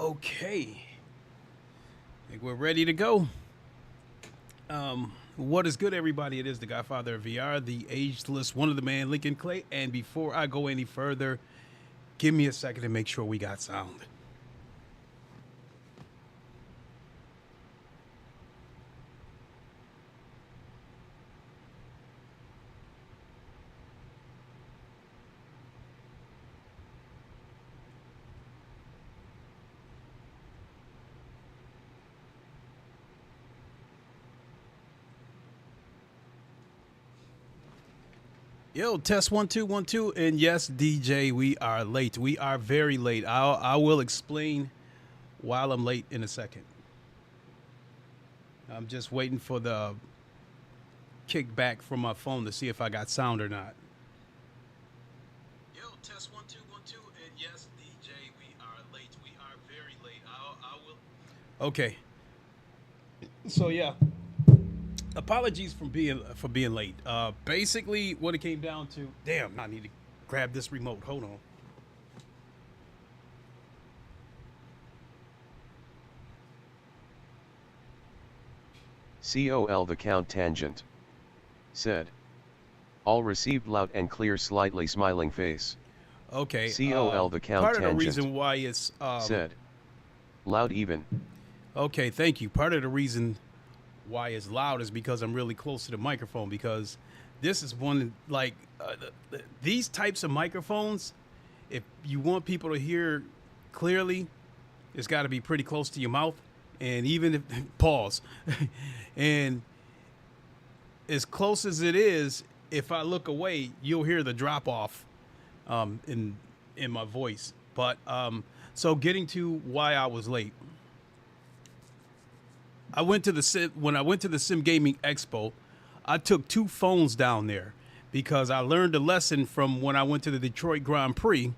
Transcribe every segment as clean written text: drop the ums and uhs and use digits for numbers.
Okay, I think we're ready to go. What is good, everybody? It is the Godfather of VR, the ageless, one of the man, Lincoln Clay. And before I go any further, give me a second to make sure we got sound. Yo, test 1 2 1 2, and yes, DJ, we are late. We are very late. I will explain while I'm late in a second. I'm just waiting for the kickback from my phone to see if I got sound or not. Yo, test 1 2 1 2, and yes, DJ, we are late. We are very late. I will. Okay. So yeah. Apologies for being late. Basically, what it came down to. Damn, I need to grab this remote. Hold on. COL the count tangent said. All received loud and clear, slightly smiling face. Okay. COL the count part tangent. of the reason why it's said. Loud even. Okay, thank you. Part of the reason why it's loud is because I'm really close to the microphone, because this is one like these types of microphones, if you want people to hear clearly, it's got to be pretty close to your mouth. And even if pause and as close as it is, if I look away, you'll hear the drop off in my voice. But so getting to why I was late. When I went to the Sim Gaming Expo, I took 2 phones down there because I learned a lesson from when I went to the Detroit Grand Prix.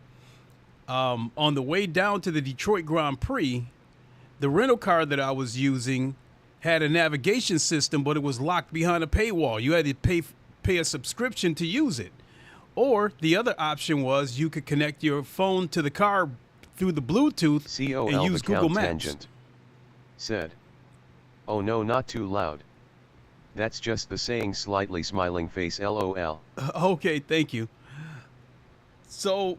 On the way down to the Detroit Grand Prix, the rental car that I was using had a navigation system, but it was locked behind a paywall. You had to pay a subscription to use it. Or the other option was you could connect your phone to the car through the Bluetooth and use Google Maps. Tangent said. Oh no, not too loud. That's just the saying, slightly smiling face, LOL. Okay, thank you. So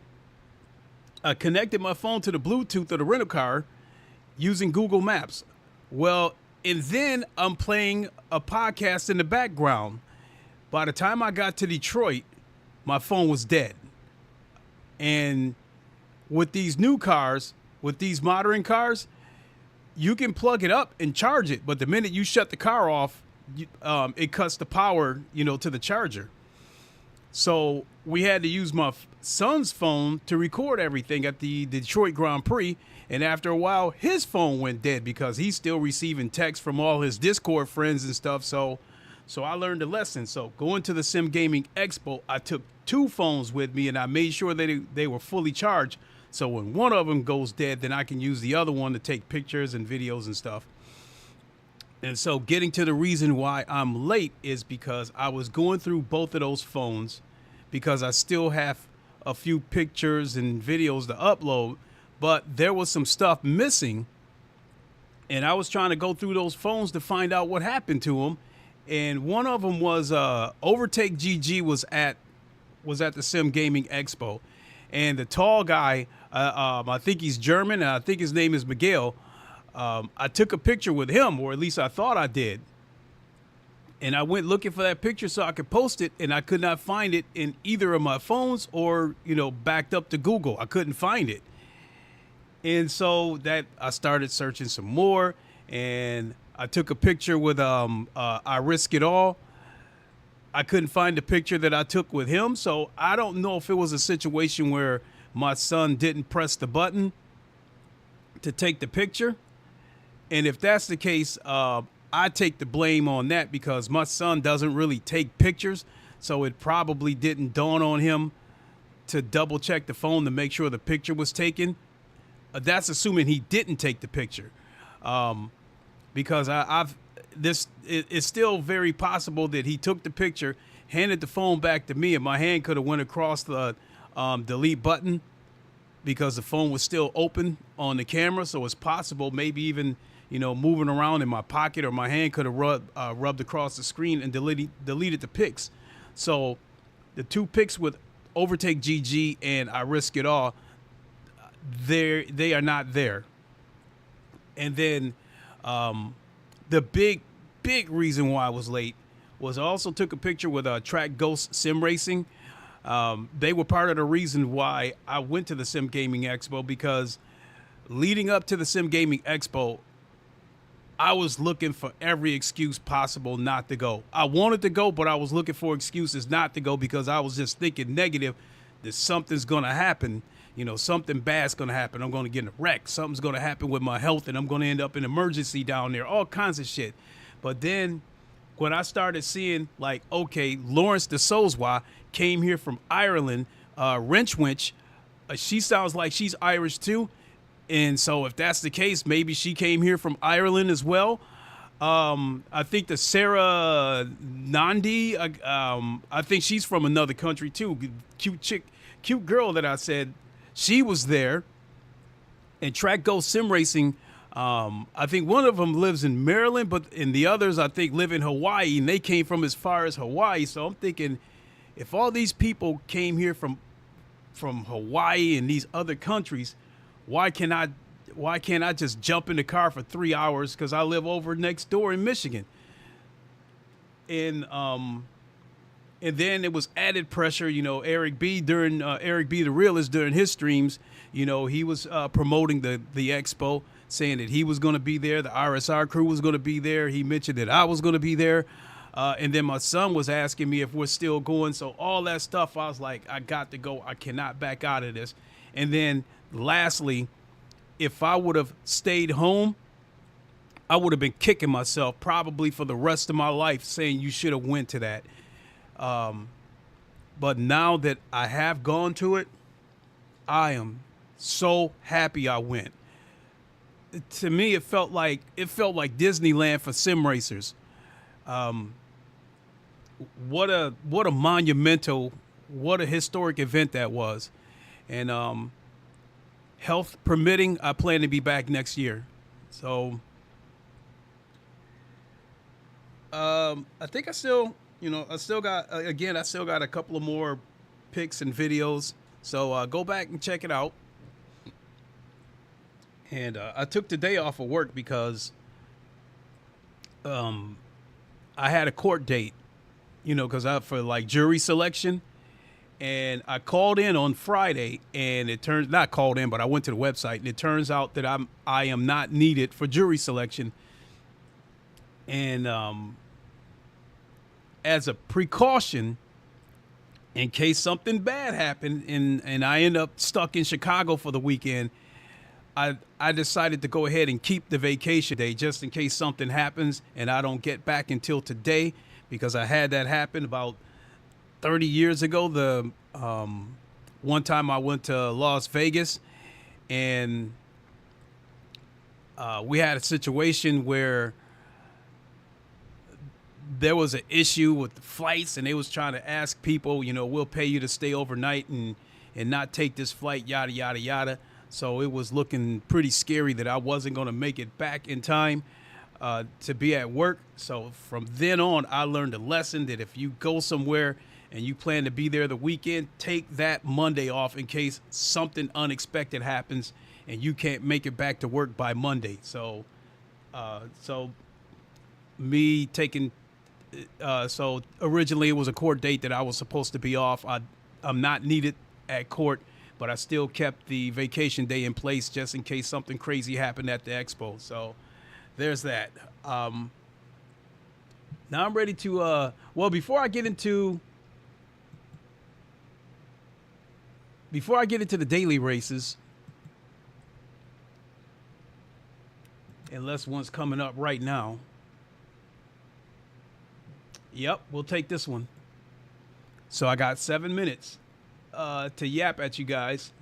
I connected my phone to the Bluetooth of the rental car using Google Maps. Well, and then I'm playing a podcast in the background. By the time I got to Detroit, my phone was dead. And with these new cars, with these modern cars, you can plug it up and charge it, but the minute you shut the car off, it cuts the power, to the charger. So we had to use my son's phone to record everything at the Detroit Grand Prix, and after a while, his phone went dead because he's still receiving texts from all his Discord friends and stuff. So I learned a lesson. So going to the Sim Gaming Expo, I took 2 phones with me, and I made sure that they were fully charged. So when one of them goes dead, then I can use the other one to take pictures and videos and stuff. And so getting to the reason why I'm late is because I was going through both of those phones because I still have a few pictures and videos to upload, but there was some stuff missing. And I was trying to go through those phones to find out what happened to them. And one of them was Overtake GG was at the Sim Gaming Expo. And the tall guy, I think he's German, and I think his name is Miguel. I took a picture with him, or at least I thought I did. And I went looking for that picture so I could post it, and I could not find it in either of my phones or, backed up to Google. I couldn't find it. And so that I started searching some more, and I took a picture with I Risk It All. I couldn't find the picture that I took with him, so I don't know if it was a situation where my son didn't press the button to take the picture. And if that's the case, I take the blame on that because my son doesn't really take pictures, so it probably didn't dawn on him to double check the phone to make sure the picture was taken. That's assuming he didn't take the picture, because it's still very possible that he took the picture, handed the phone back to me, and my hand could have went across the delete button because the phone was still open on the camera, so it's possible maybe even, you know, moving around in my pocket or my hand could have rubbed across the screen and deleted the pics. So the 2 pics with Overtake GG and I Risk It All, they are not there. And then the big reason why I was late was I also took a picture with Track Ghost Sim Racing. They were part of the reason why I went to the Sim Gaming Expo, because leading up to the Sim Gaming Expo, I was looking for every excuse possible not to go. I wanted to go, but I was looking for excuses not to go because I was just thinking negative that something's going to happen. You know, something bad's going to happen. I'm going to get in a wreck. Something's going to happen with my health, and I'm going to end up in emergency down there, all kinds of shit. But then when I started seeing, like, okay, Lawrence de Sozwa came here from Ireland, Wrench Winch, she sounds like she's Irish too. And so if that's the case, maybe she came here from Ireland as well. I think the Sarah Nandi, I think she's from another country too. Cute chick, cute girl that I said, she was there. And Track Ghost Sim Racing, I think one of them lives in Maryland, but in the others, I think, live in Hawaii, and they came from as far as Hawaii. So I'm thinking, if all these people came here from Hawaii and these other countries, why can't I just jump in the car for 3 hours because I live over next door in Michigan? And then it was added pressure. You know, Eric B. the Realist during his streams, you know, he was promoting the expo, saying that he was going to be there. The RSR crew was going to be there. He mentioned that I was going to be there. And then my son was asking me if we're still going. So all that stuff, I was like, I got to go. I cannot back out of this. And then lastly, if I would have stayed home, I would have been kicking myself probably for the rest of my life, saying you should have went to that. But now that I have gone to it, I am so happy I went. To me, it felt like Disneyland for sim racers. What a monumental, what a historic event that was. And health permitting, I plan to be back next year. So I think I still got a couple of more pics and videos. So go back and check it out. And I took the day off of work because I had a court date, you know, because for like jury selection. And I called in on Friday, and not called in, but I went to the website, and it turns out that I am not needed for jury selection. And as a precaution, in case something bad happened and I end up stuck in Chicago for the weekend, I decided to go ahead and keep the vacation day just in case something happens and I don't get back until today, because I had that happen about 30 years ago. The one time I went to Las Vegas, and we had a situation where there was an issue with the flights, and they was trying to ask people, you know, we'll pay you to stay overnight and not take this flight, yada, yada, yada. So it was looking pretty scary that I wasn't going to make it back in time to be at work. So from then on, I learned a lesson that if you go somewhere and you plan to be there the weekend, take that Monday off in case something unexpected happens and you can't make it back to work by Monday. So me taking so originally it was a court date that I was supposed to be off. I'm not needed at court, but I still kept the vacation day in place just in case something crazy happened at the expo. So there's that. Now I'm ready to before I get into the daily races, unless one's coming up right now. Yep, we'll take this one. So I got 7 minutes to yap at you guys.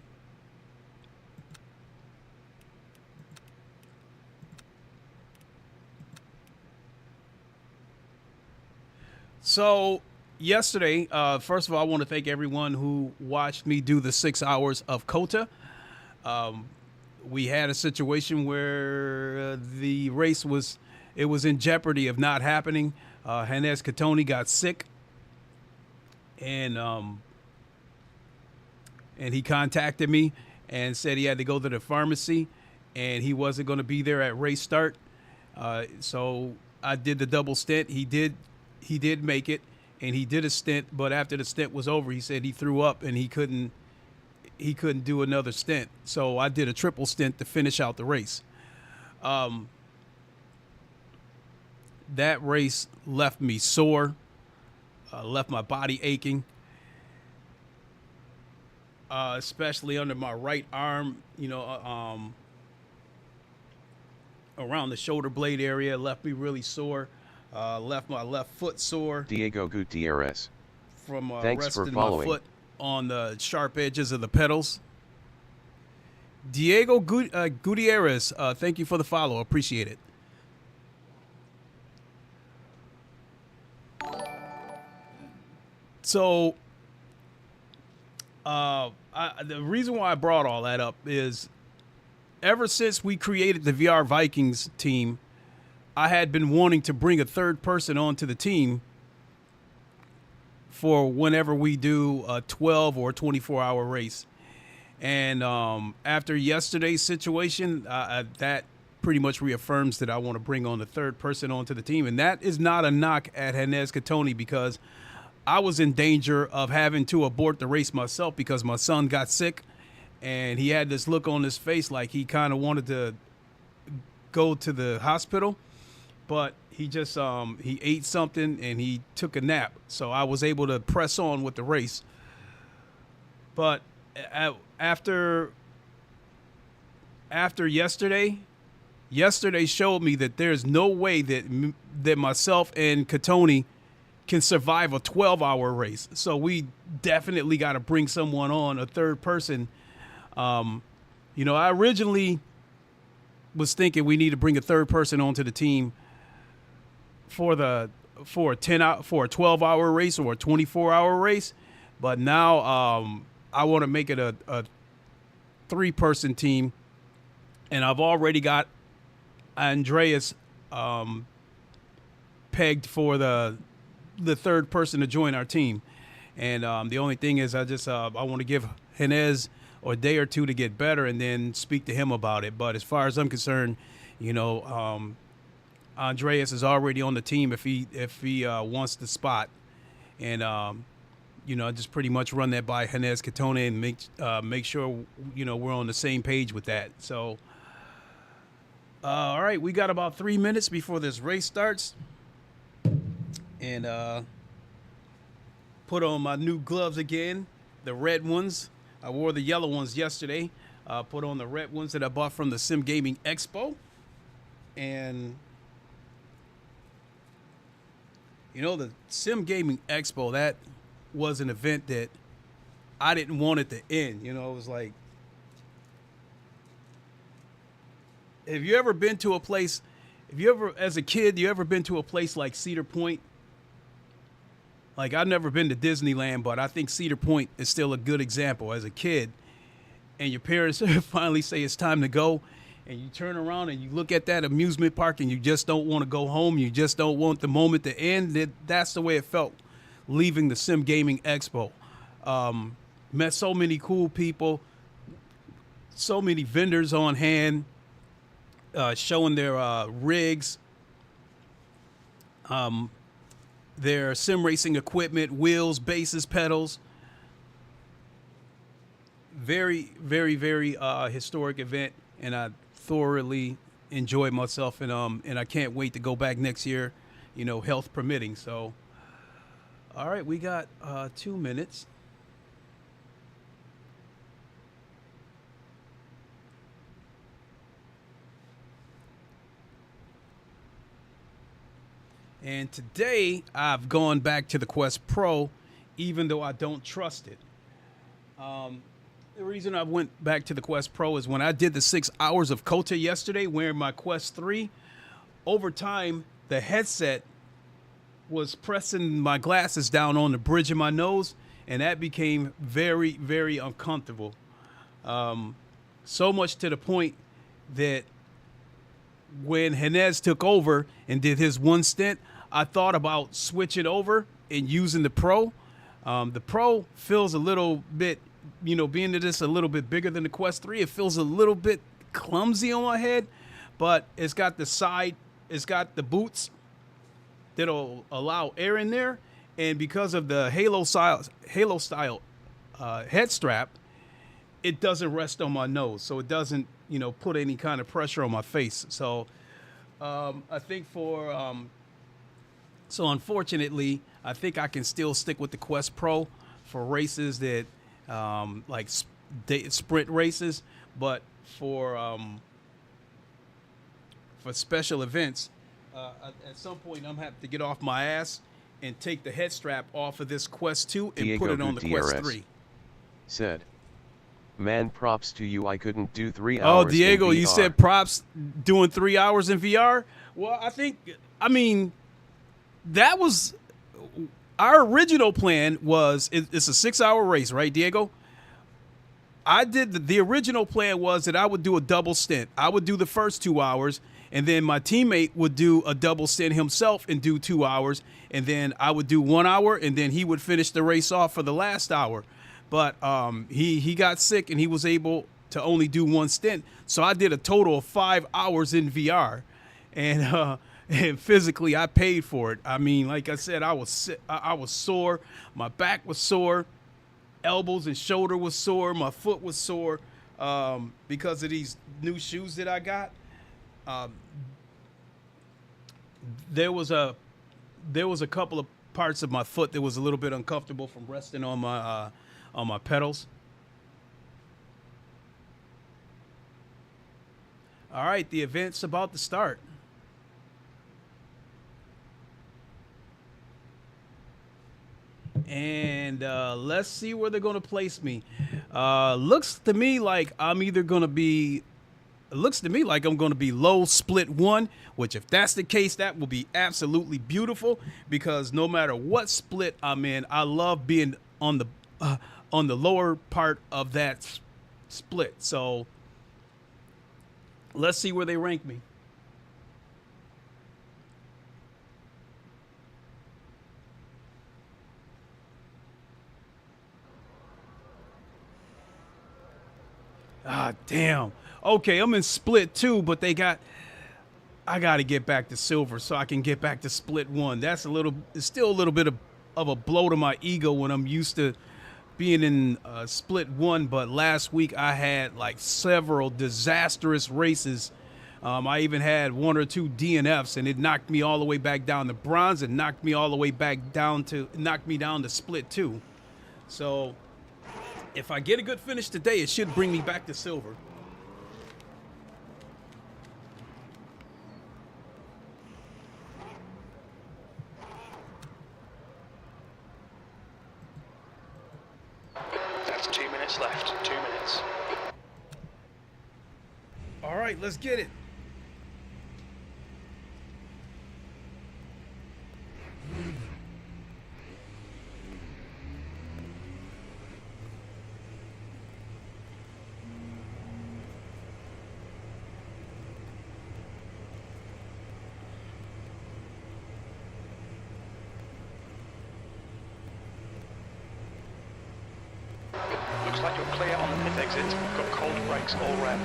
So yesterday, first of all, I want to thank everyone who watched me do the 6 hours of COTA. We had a situation where the race was in jeopardy of not happening. Hannes Katoni got sick, and he contacted me and said he had to go to the pharmacy, and he wasn't going to be there at race start. So I did the double stint. He did make it, and he did a stint. But after the stint was over, he said he threw up and he couldn't do another stint. So I did a triple stint to finish out the race. That race left me sore, left my body aching, especially under my right arm, around the shoulder blade area. Left me really sore, left my left foot sore. Diego Gutierrez. From Thanks for resting my following. foot on the sharp edges of the pedals. Diego Gutierrez, thank you for the follow. Appreciate it. So, the reason why I brought all that up is ever since we created the VR Vikings team, I had been wanting to bring a third person onto the team for whenever we do a 12 or 24-hour race. And after yesterday's situation, that pretty much reaffirms that I want to bring on the third person onto the team. And that is not a knock at Hannes Katoni, because I was in danger of having to abort the race myself because my son got sick, and he had this look on his face like he kind of wanted to go to the hospital, but he just he ate something and he took a nap. So I was able to press on with the race. But after yesterday showed me that there's no way that myself and Katoni can survive a 12-hour race. So we definitely got to bring someone on, a third person. I originally was thinking we need to bring a third person onto the team for a 12-hour race or a 24-hour race, but now I want to make it a 3-person team, and I've already got Andreas pegged for the third person to join our team. And the only thing is I want to give Hannes a day or two to get better and then speak to him about it. But as far as I'm concerned, Andreas is already on the team if he wants the spot. And just pretty much run that by Hannes Katoni and make sure we're on the same page with that. So all right, we got about 3 minutes before this race starts. And put on my new gloves again, the red ones. I wore the yellow ones yesterday. Put on the red ones that I bought from the Sim Gaming Expo. And the Sim Gaming Expo, that was an event that I didn't want it to end. It was like, have you ever been to a place, as a kid, you ever been to a place like Cedar Point? Like, I've never been to Disneyland, but I think Cedar Point is still a good example. As a kid, and your parents finally say it's time to go, and you turn around and you look at that amusement park and you just don't want to go home. You just don't want the moment to end. That's the way it felt leaving the Sim Gaming Expo. Met so many cool people, so many vendors on hand, showing their rigs, their sim racing equipment, wheels, bases, pedals. Very, very, very historic event, and I thoroughly enjoyed myself, and I can't wait to go back next year, health permitting. So, all right, we got 2 minutes. And today I've gone back to the Quest Pro, even though I don't trust it. The reason I went back to the Quest Pro is when I did the 6 hours of Kota yesterday wearing my Quest 3, over time the headset was pressing my glasses down on the bridge of my nose, and that became very, very uncomfortable. So much to the point that when Henez took over and did his one stint, I thought about switching over and using the Pro. The Pro feels a little bit, being that it's a little bit bigger than the Quest 3, it feels a little bit clumsy on my head, but it's got it's got the boots that'll allow air in there, and because of the Halo style head strap, it doesn't rest on my nose, so it doesn't put any kind of pressure on my face. So I think so unfortunately, I think I can still stick with the Quest Pro for races that like sprint races, but for special events, at some point I'm have to get off my ass and take the head strap off of this Quest 2 and Diego put it on the Quest Gutierrez 3. Said, man, props to you. I couldn't do 3 hours. Oh, Diego, in you VR. said props doing 3 hours in VR? Well, that was our original plan. It's a 6-hour race, right, Diego? I did the original plan was that I would do a double stint. I would do the first 2 hours, and then my teammate would do a double stint himself and do 2 hours, and then I would do 1 hour, and then he would finish the race off for the last hour. But he got sick and he was able to only do one stint, so I did a total of 5 hours in VR, and physically I paid for it. I mean, like I said, I was sore, my back was sore, elbows and shoulder was sore, my foot was sore because of these new shoes that I got. There was a couple of parts of my foot that was a little bit uncomfortable from resting on my pedals. All right, the event's about to start. And let's see where they're going to place me. Looks to me like I'm going to be low split 1, which if that's the case, that will be absolutely beautiful, because no matter what split I'm in, I love being on the lower part of that split. So let's see where they rank me. Ah, damn. Okay, I'm in split 2, but I got to get back to silver so I can get back to split 1. It's still a little bit of a blow to my ego when I'm used to being in split 1. But last week I had like several disastrous races. I even had 1 or 2 DNFs, and it knocked me all the way back down to bronze and knocked me down to split 2. So if I get a good finish today, it should bring me back to silver. That's 2 minutes left. 2 minutes. All right, let's get it. Looks like you're clear on the pit exit. We've got cold brakes all round.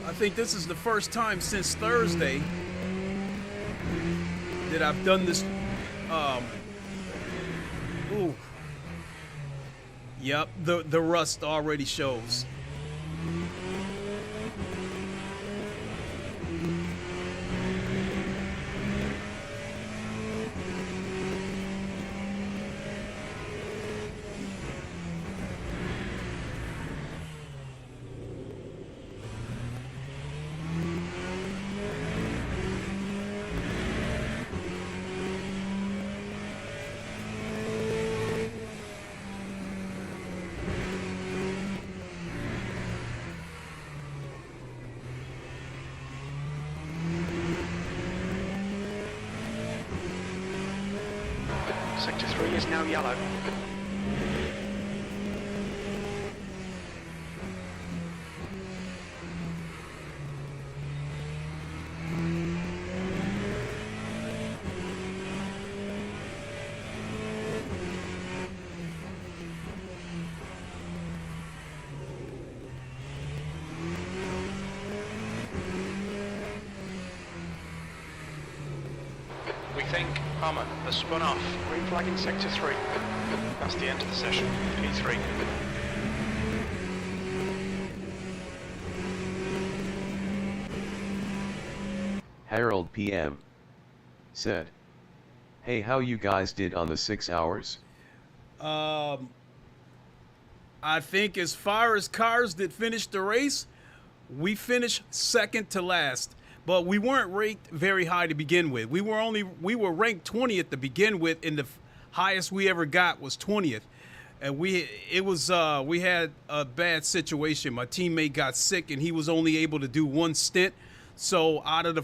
I think this is the first time since Thursday that I've done this. Ooh. Yep, the rust already shows. Sector 3 is now yellow. think Hummer has spun off. Green flag in sector 3. That's the end of the session. P3. Harold PM said, "Hey, how you guys did on the 6 hours?" I think as far as cars that finished the race, we finished second to last, but we weren't ranked very high to begin with. We were ranked 20th to begin with, and the highest we ever got was 20th. And we had a bad situation. My teammate got sick, and he was only able to do one stint. So out of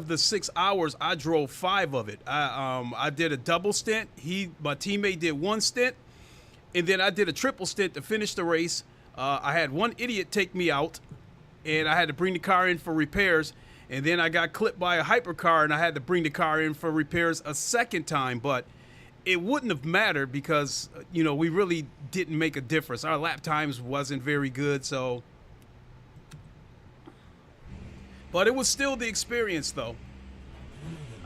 the 6 hours, I drove 5 of it. I did a double stint. My teammate did one stint, and then I did a triple stint to finish the race. I had one idiot take me out, and I had to bring the car in for repairs. And then I got clipped by a hypercar, and I had to bring the car in for repairs a second time. But it wouldn't have mattered because, you know, we really didn't make a difference. Our lap times wasn't very good, so. But it was still the experience, though.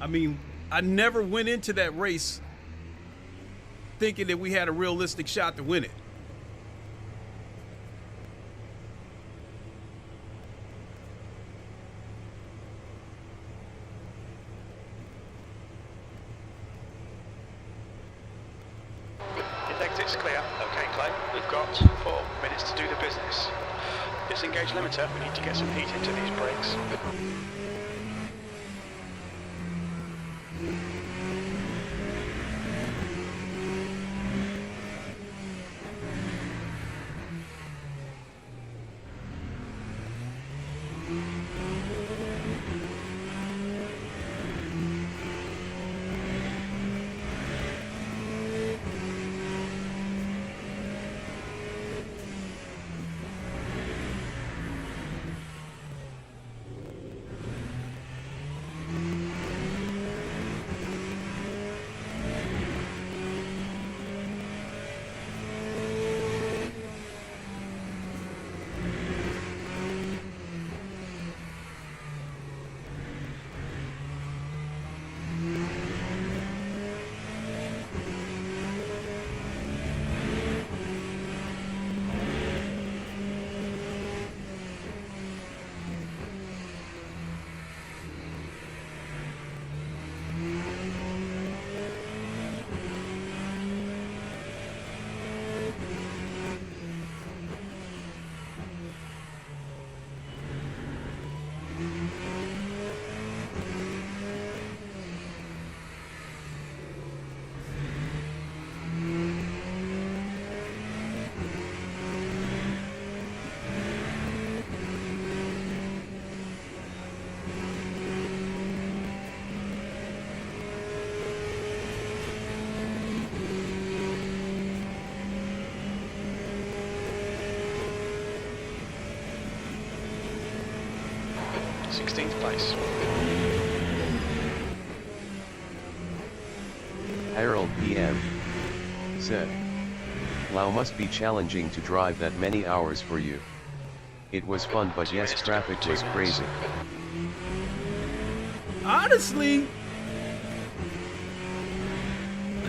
I mean, I never went into that race thinking that we had a realistic shot to win it. His exit's clear. Okay, Clay. We've got 4 minutes to do the business. Disengage limiter. We need to get some heat into these brakes. Place. Harold PM said, "Wow, must be challenging to drive that many hours for you. It was fun, but yes, traffic was crazy." Honestly,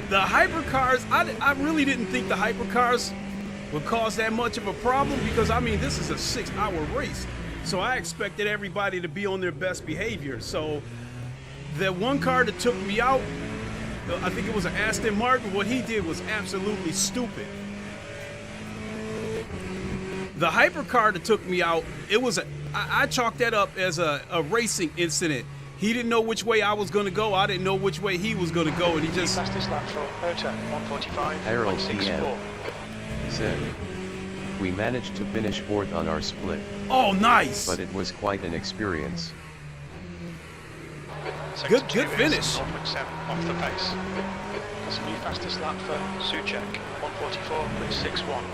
the hypercars, I really didn't think the hypercars would cause that much of a problem because, I mean, this is a 6-hour race. So I expected everybody to be on their best behavior. So the one car that took me out, I think it was an Aston Martin, what he did was absolutely stupid. The hypercar that took me out, I chalked that up as a racing incident. He didn't know which way I was going to go. I didn't know which way he was going to go, and he just... Fastest lap for Herta, 1:45. Harold PM said, "We managed to finish 4th on our split. Oh, nice! But it was quite an experience." Good finish. 0.7 off the pace. That's a new fastest lap for Suchek, 1:44.61.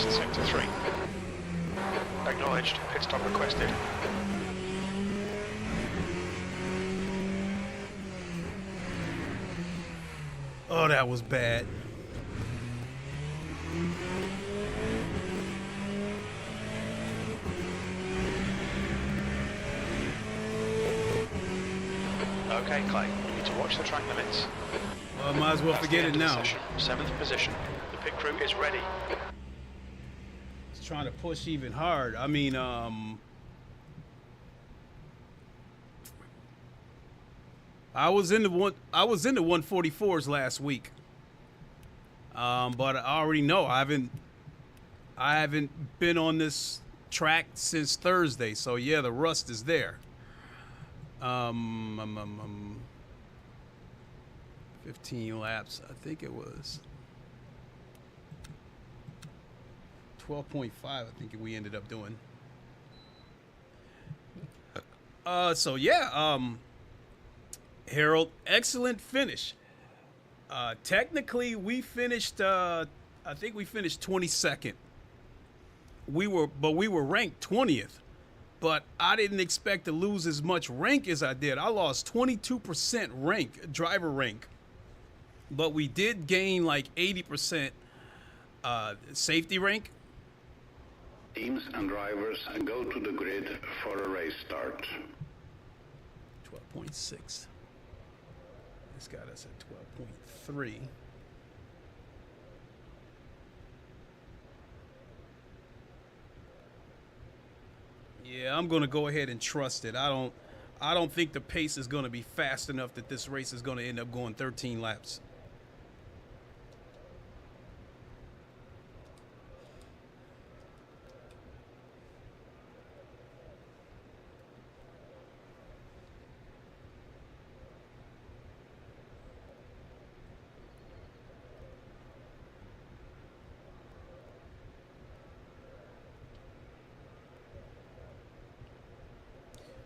east sector 3. Acknowledged, pit stop requested. Oh, that was bad. Okay, Clay, you need to watch the track limits. Well, I might as well That's forget the it end of the now. session. 7th position. The pit crew is ready. It's trying to push even hard. I mean, I was in the 144s last week. But I already know I haven't been on this track since Thursday. So yeah, the rust is there. 15 laps, I think it was 12.5. I think we ended up doing. So yeah, Harold, excellent finish. Technically, we finished. I think we finished 22nd. We were ranked 20th. But I didn't expect to lose as much rank as I did. I lost 22% rank, driver rank. But we did gain like 80% safety rank. Teams and drivers go to the grid for a race start. 12.6. This got us at 12.3. Yeah, I'm going to go ahead and trust it. I don't think the pace is going to be fast enough that this race is going to end up going 13 laps.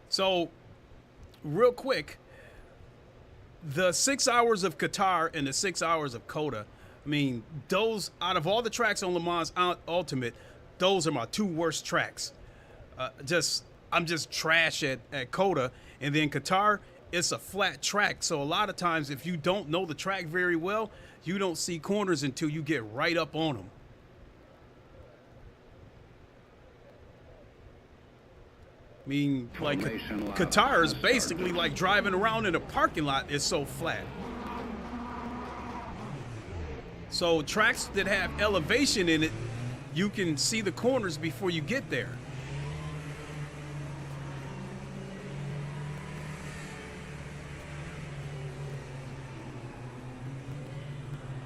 So, real quick, the 6 hours of Qatar and the 6 hours of Coda, I mean, those, out of all the tracks on LeMans Ultimate, those are my two worst tracks. I'm just trash at Coda, and then Qatar, it's a flat track. So a lot of times, if you don't know the track very well, you don't see corners until you get right up on them. I mean, like, Qatar is basically like driving around in a parking lot. It's so flat. So tracks that have elevation in it, you can see the corners before you get there.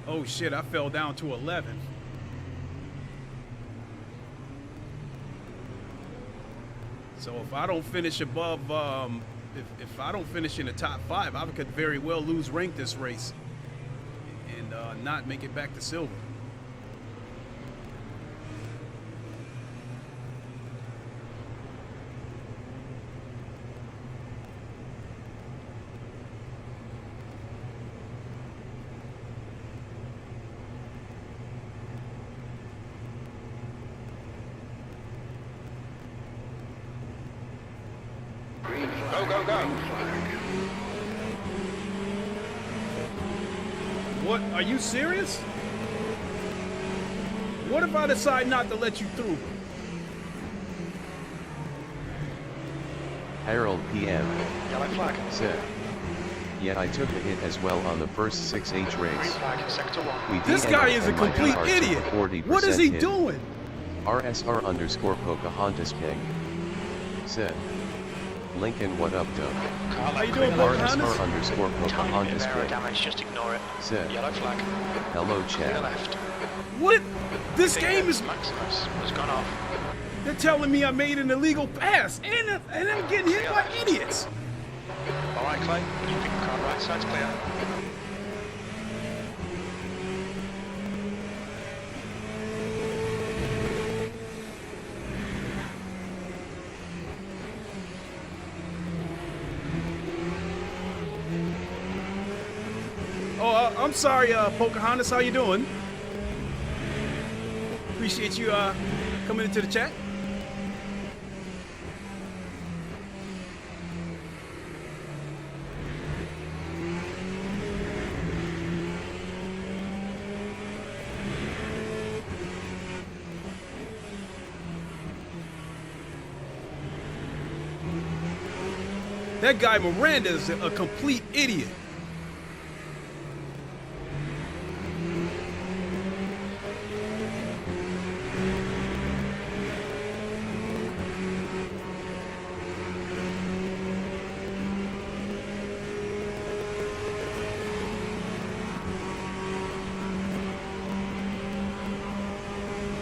Oh shit, I fell down to 11. So if I don't finish above, if I don't finish in the top 5, I could very well lose rank this race and not make it back to silver. Go, go, go. What? Are you serious? What if I decide not to let you through? Harold PM Yellow flag. said, "Yeah, I took a hit as well on the first 6H Green race. flag, sector 1. We This DNF guy is a and my complete car took a idiot. 40% What is he hit. doing? RSR_Pocahontas Ping said, Lincoln, what up, Doug? How you doing, Pocahontas? RSR_Pocahontas Tiny Ping damage, just ignore it. said, Yellow flag. hello, To the Chad. left. What? This game is... Maximus has gone off. They're telling me I made an illegal pass, and I'm getting hit by idiots. All right, Clay. Keeping the car right side's clear. Oh, I'm sorry, Pocahontas. How you doing? Appreciate you coming into the chat. That guy Miranda is a complete idiot.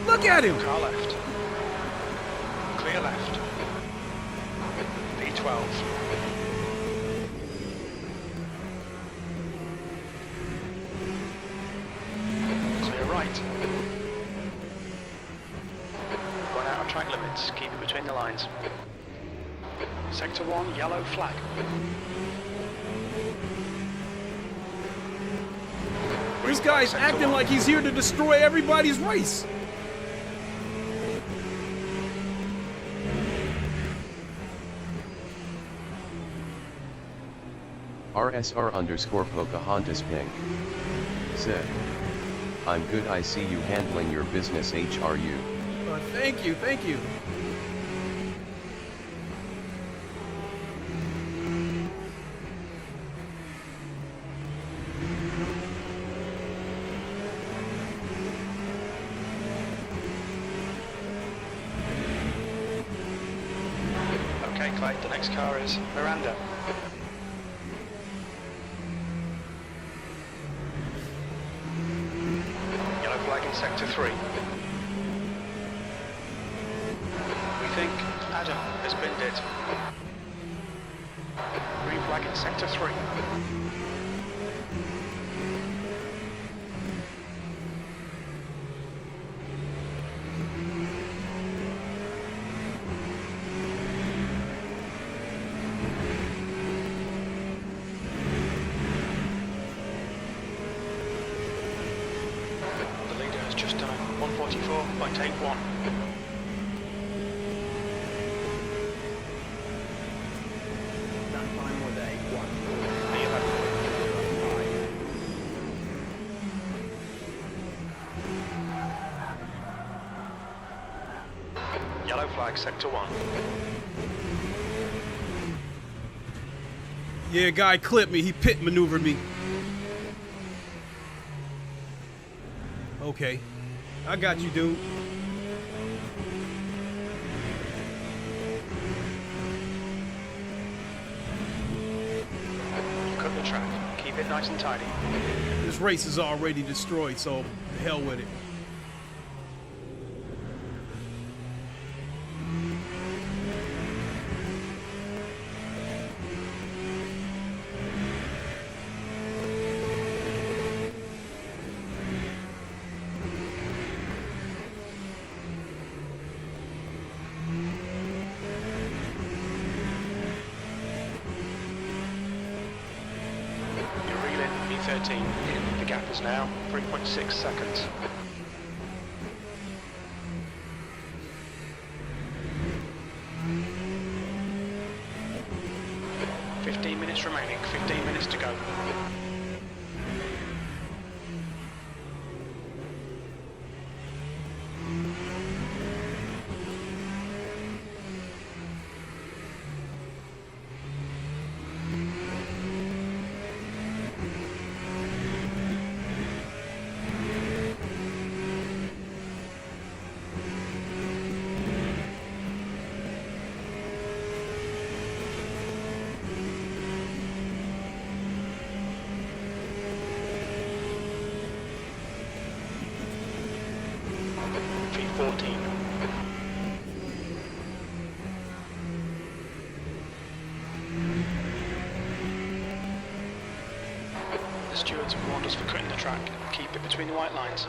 Look at him. Car left. Clear left. V12. Clear right. Going out of track limits. Keep it between the lines. Sector 1, yellow flag. This guy's acting like he's here to destroy everybody's race. RSR_Pocahontas Pink said, I'm good, I see you handling your business HRU. Thank you, thank you. Okay, Clyde, the next car is Miranda. Yellow flag in sector 3. We think Adam has binned it. Green flag in sector 3. The leader has just done a 144.81. Yellow flag, sector 1. Yeah, guy clipped me. He pit maneuvered me. Okay. I got you, dude. Cut the track. Keep it nice and tidy. This race is already destroyed, so the hell with it. You're reeling V13. The gap is now 3.6 seconds. $15 minutes remaining, 15 minutes to go. V14. The stewards have warned us for cutting the track. Keep it between the white lines.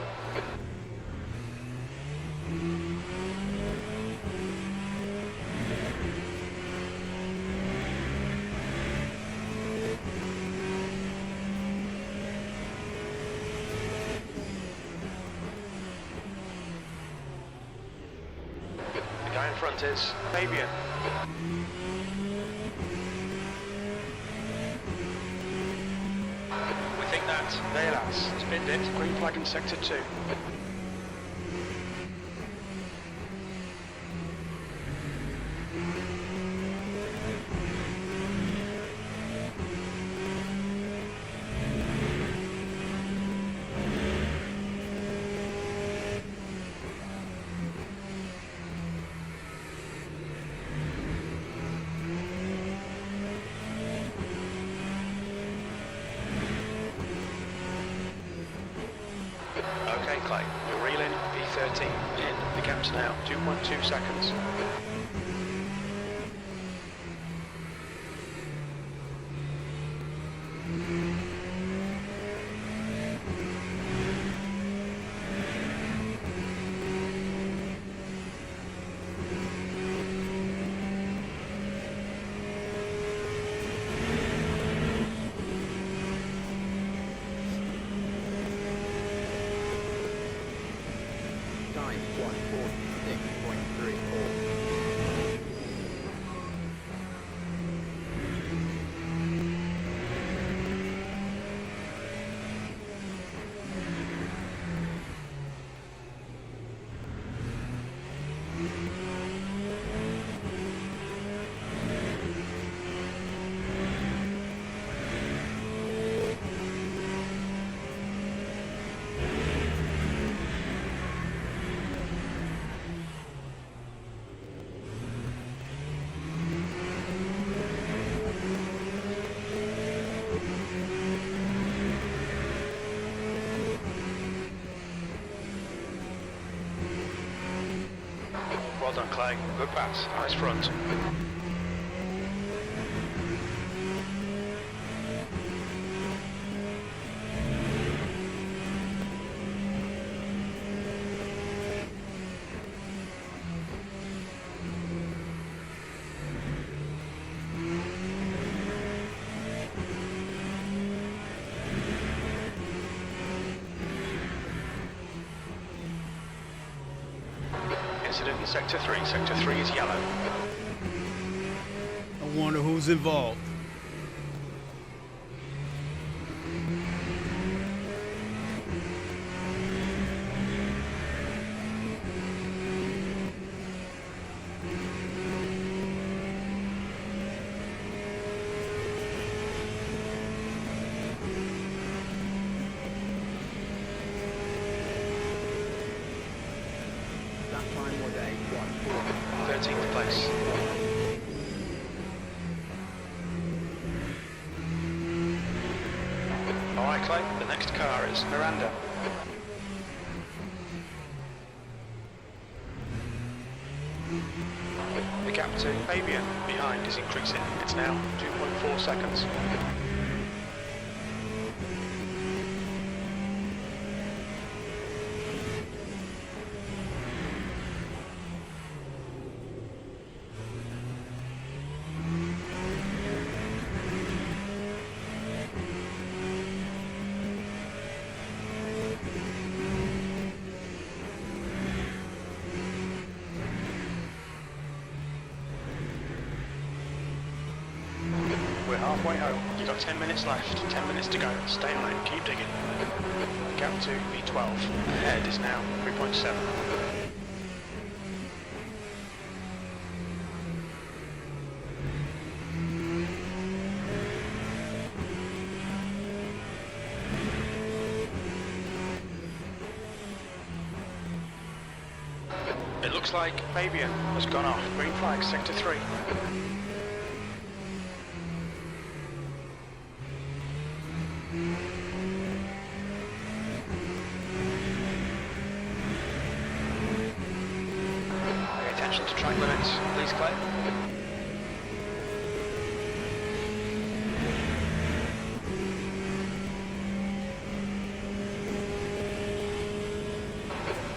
front is Fabian. We think that Dailies spinned it, green flag in sector 2. Okay, Clay, you're reeling V13 in. The gap's now 2.2 seconds. Time 146.34. Well done, Clay. Good pass. Nice front. Incident in sector 3. Sector 3 is yellow. I wonder who's involved. That time was a 13th place. Alright, Clay, the next car is Miranda. The gap to Fabian behind is increasing. It's now 2.4 seconds. We're halfway home. You've got 10 minutes left. 10 minutes to go. Stay on it. Keep digging. Gap to V12. Ahead is now 3.7. It looks like Fabian has gone off. Green flag, sector 3. Pay attention to track limits, please, Clay.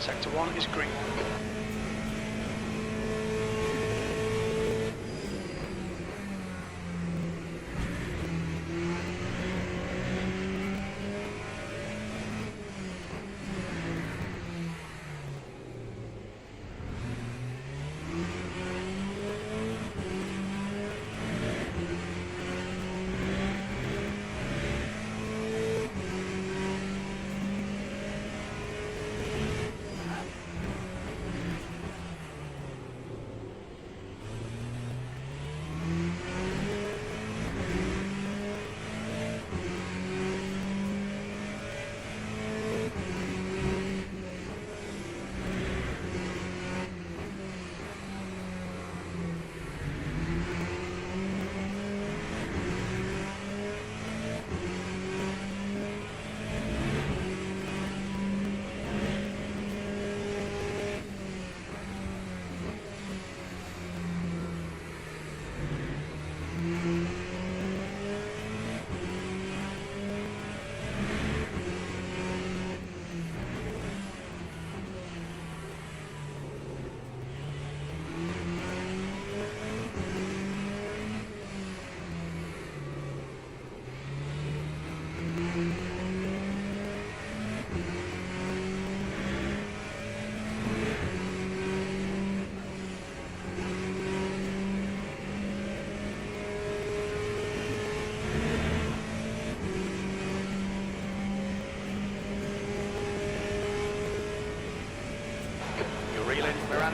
Sector 1 is green.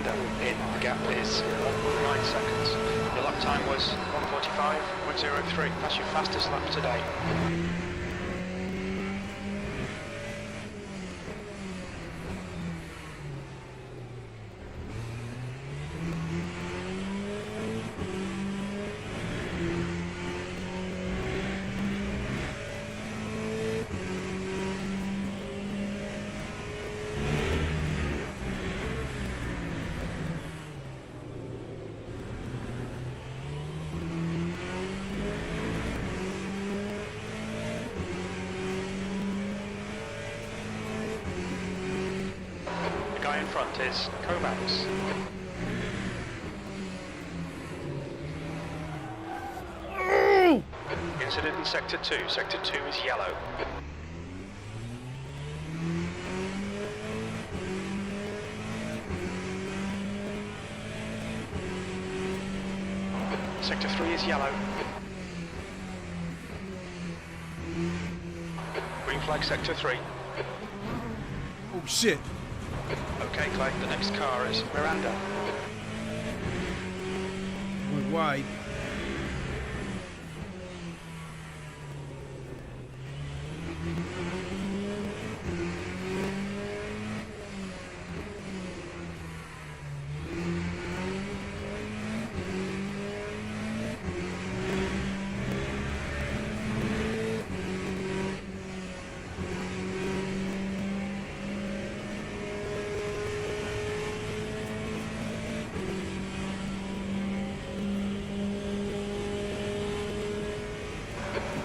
Miranda in. The gap is 1.9 seconds. Your lap time was 1:45.03. That's your fastest lap today. Guy in front is Kovacs. Incident in Sector 2. Sector 2 is yellow. Sector 3 is yellow. Green flag Sector 3. Oh shit. Okay, Clay, the next car is Miranda. Went wide.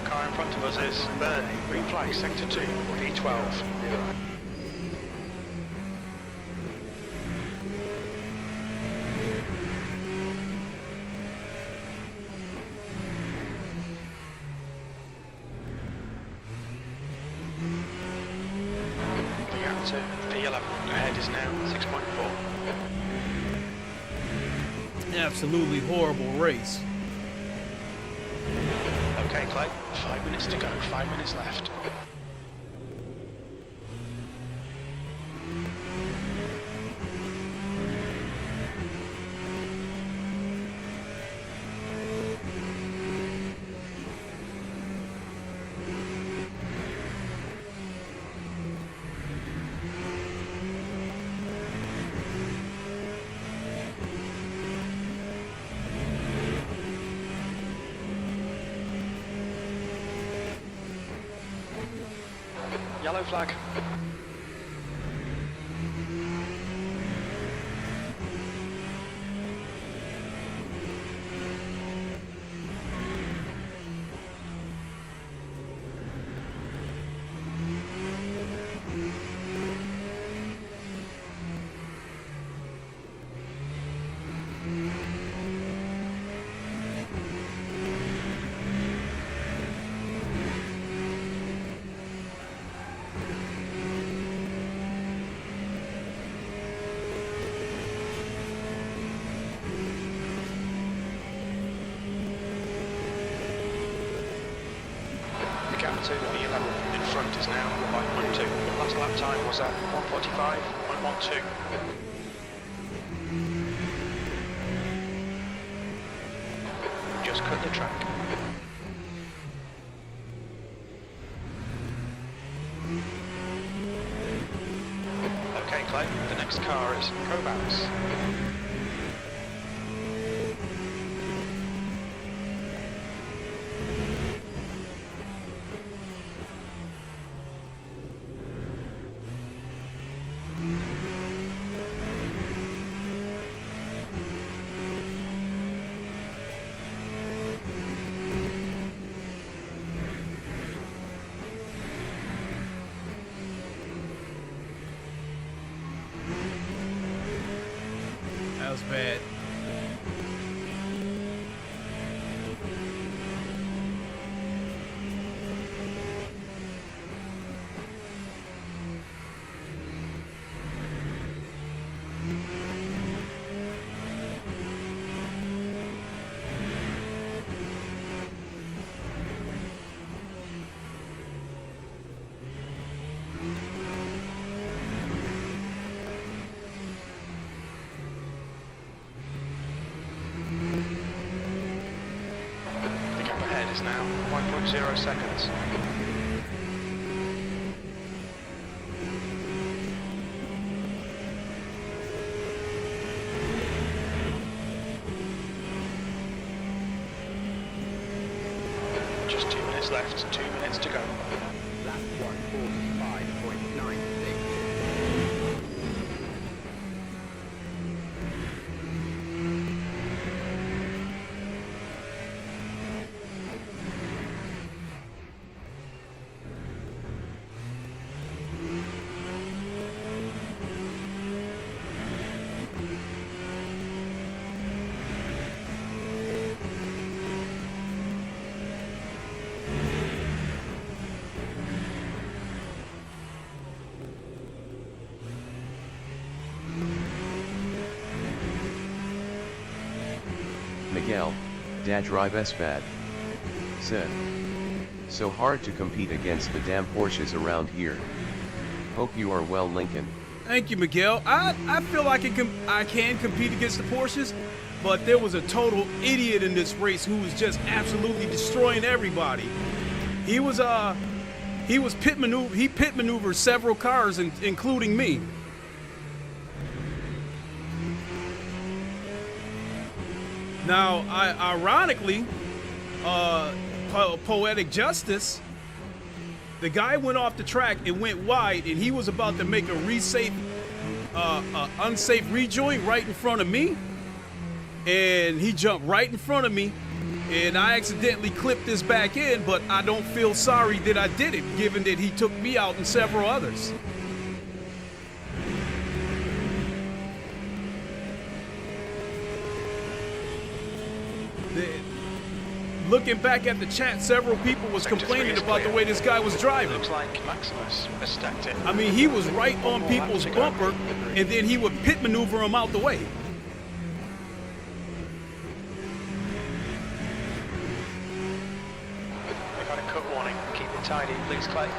Car in front of us is Bernie. Green flag, Sector 2, V12. The gap to V11 ahead is now 6.4. Absolutely horrible race. Okay, Clay, 5 minutes to go, 5 minutes left. Yellow flag. Gap to the 11 in front is now 5.2. Last lap time was at 1:45.12. Just cut the track. Okay, Clay, the next car is Kovacs. is now 1.0 seconds. Just 2 minutes left, 2 minutes to go. Lap 145.96. Miguel, da drive S bad. Said. So hard to compete against the damn Porsches around here. Hope you are well, Lincoln. Thank you, Miguel. I feel like I can compete against the Porsches, but there was a total idiot in this race who was just absolutely destroying everybody. He pit maneuvered several cars, including me. Now, ironically, poetic justice, the guy went off the track and went wide, and he was about to make a unsafe rejoin right in front of me, and he jumped right in front of me, and I accidentally clipped this back in, but I don't feel sorry that I did it, given that he took me out and several others. Looking back at the chat, several people was complaining about the way this guy was driving. Looks like Maximus has stacked it. I mean, he was right on people's bumper, and then he would pit maneuver them out the way. I got a cut warning. Keep it tidy, please, Clay.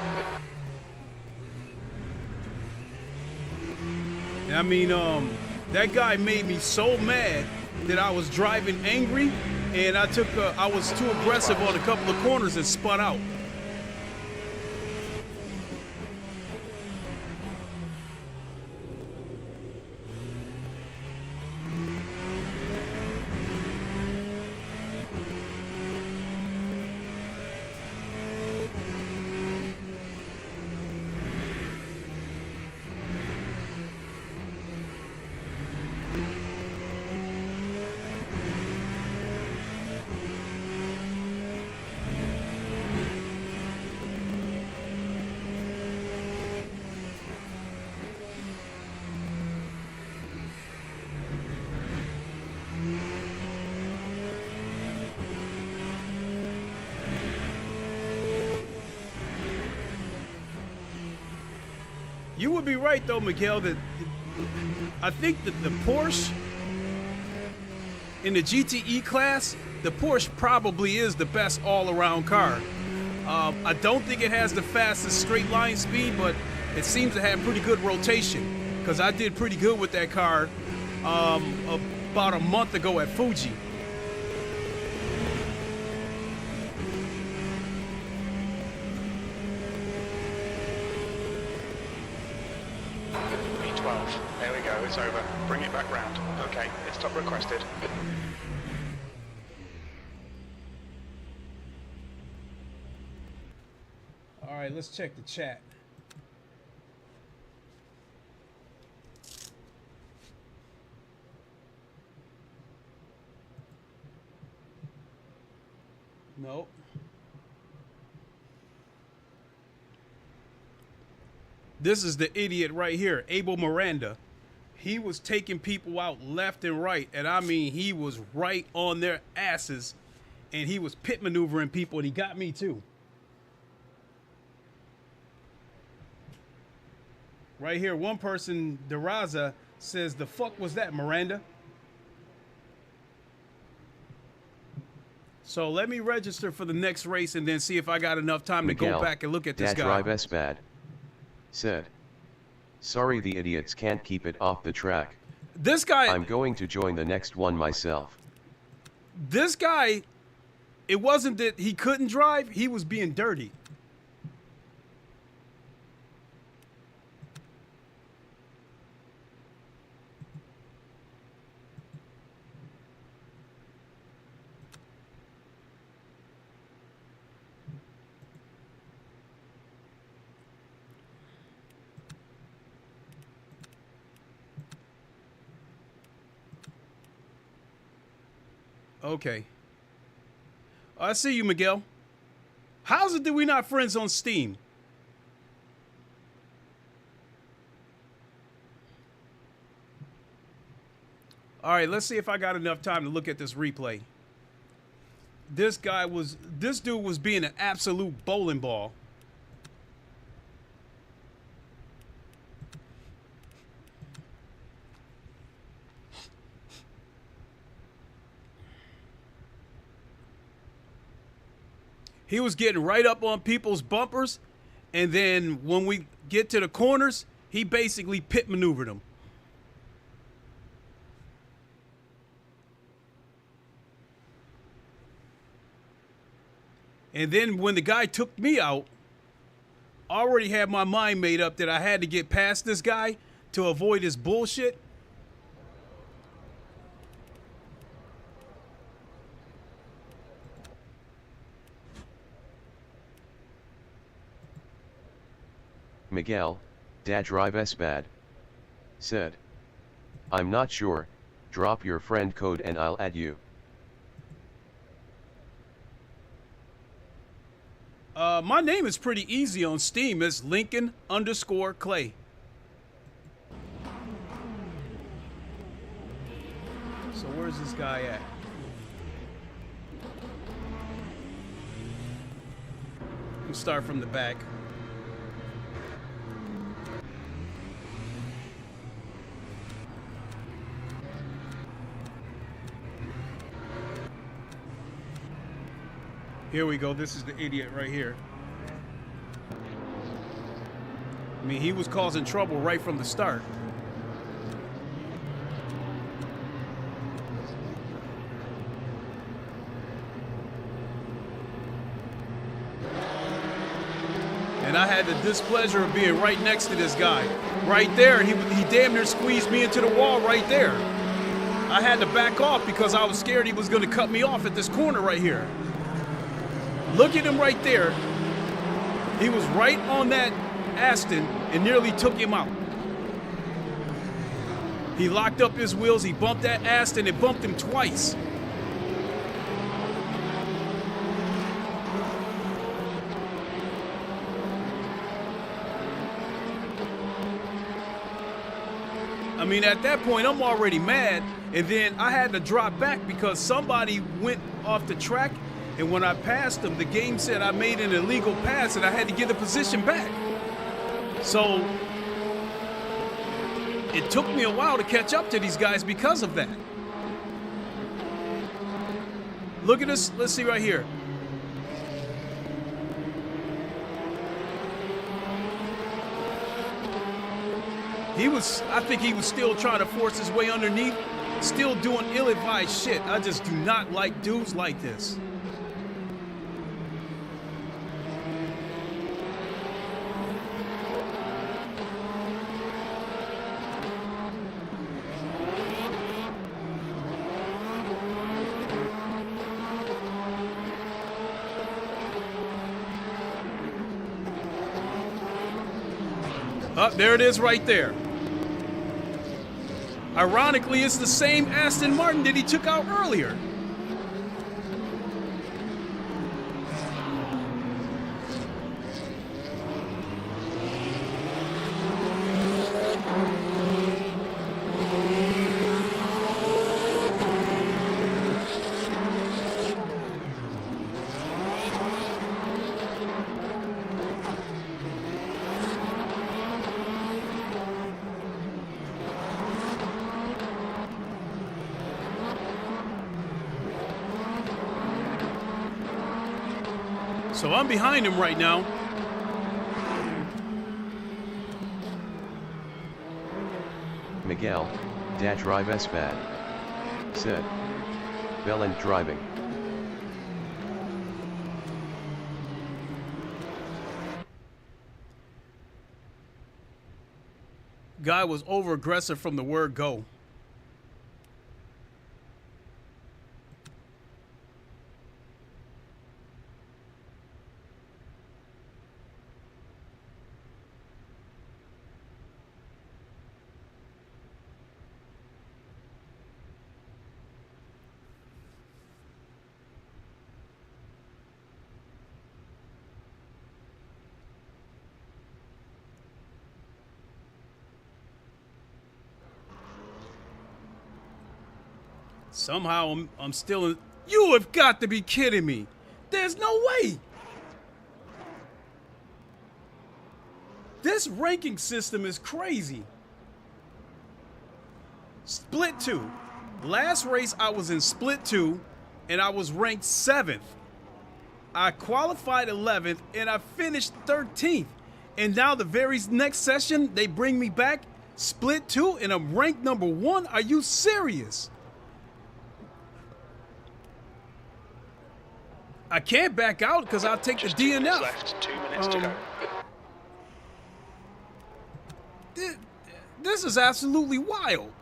I mean, that guy made me so mad that I was driving angry, and I was too aggressive on a couple of corners and spun out. You would be right, though, Miguel, that I think that the Porsche in the GTE class, the Porsche probably is the best all-around car. I don't think it has the fastest straight line speed, but it seems to have pretty good rotation, because I did pretty good with that car about a month ago at Fuji. There we go, it's over. Bring it back round. Okay, it's stop requested. All right, let's check the chat. Nope. This is the idiot right here, Abel Miranda. He was taking people out left and right, and I mean, he was right on their asses, and he was pit maneuvering people, and he got me too. Right here, one person, Deraza, says, "The fuck was that, Miranda?" So let me register for the next race and then see if I got enough time to go back and look at this guy. Drive S bad. Said. Sorry, the idiots can't keep it off the track. This guy... I'm going to join the next one myself. This guy It wasn't that he couldn't drive, he was being dirty. Okay. I see you, Miguel. How's it that we're not friends on Steam? All right, let's see if I got enough time to look at this replay. This dude was being an absolute bowling ball. He was getting right up on people's bumpers, and then when we get to the corners, he basically pit maneuvered them. And then when the guy took me out, I already had my mind made up that I had to get past this guy to avoid his bullshit. Miguel, da drive S bad. Said. I'm not sure, drop your friend code and I'll add you. My name is pretty easy on Steam. It's Lincoln_Clay. So where's this guy at? We'll start from the back. Here we go. This is the idiot right here. I mean, he was causing trouble right from the start. And I had the displeasure of being right next to this guy. Right there. He damn near squeezed me into the wall right there. I had to back off because I was scared he was going to cut me off at this corner right here. Look at him right there. He was right on that Aston and nearly took him out. He locked up his wheels. He bumped that Aston and bumped him twice. I mean, at that point, I'm already mad. And then I had to drop back because somebody went off the track. And when I passed them, the game said I made an illegal pass and I had to get the position back. So it took me a while to catch up to these guys because of that. Look at this. Let's see right here. I think he was still trying to force his way underneath, still doing ill-advised shit. I just do not like dudes like this. Up there it is right there. Ironically, it's the same Aston Martin that he took out earlier. So I'm behind him right now. Miguel, da drive S bad. Said. Bell and driving. Guy was over aggressive from the word go. Somehow I'm still in. You have got to be kidding me. There's no way. This ranking system is crazy. Split 2. Last race I was in Split 2 and I was ranked 7th. I qualified 11th and I finished 13th. And now the very next session they bring me back Split 2 and I'm ranked number 1. Are you serious? I can't back out because I'll take Just the DNF. left, 2 minutes to go. This is absolutely wild.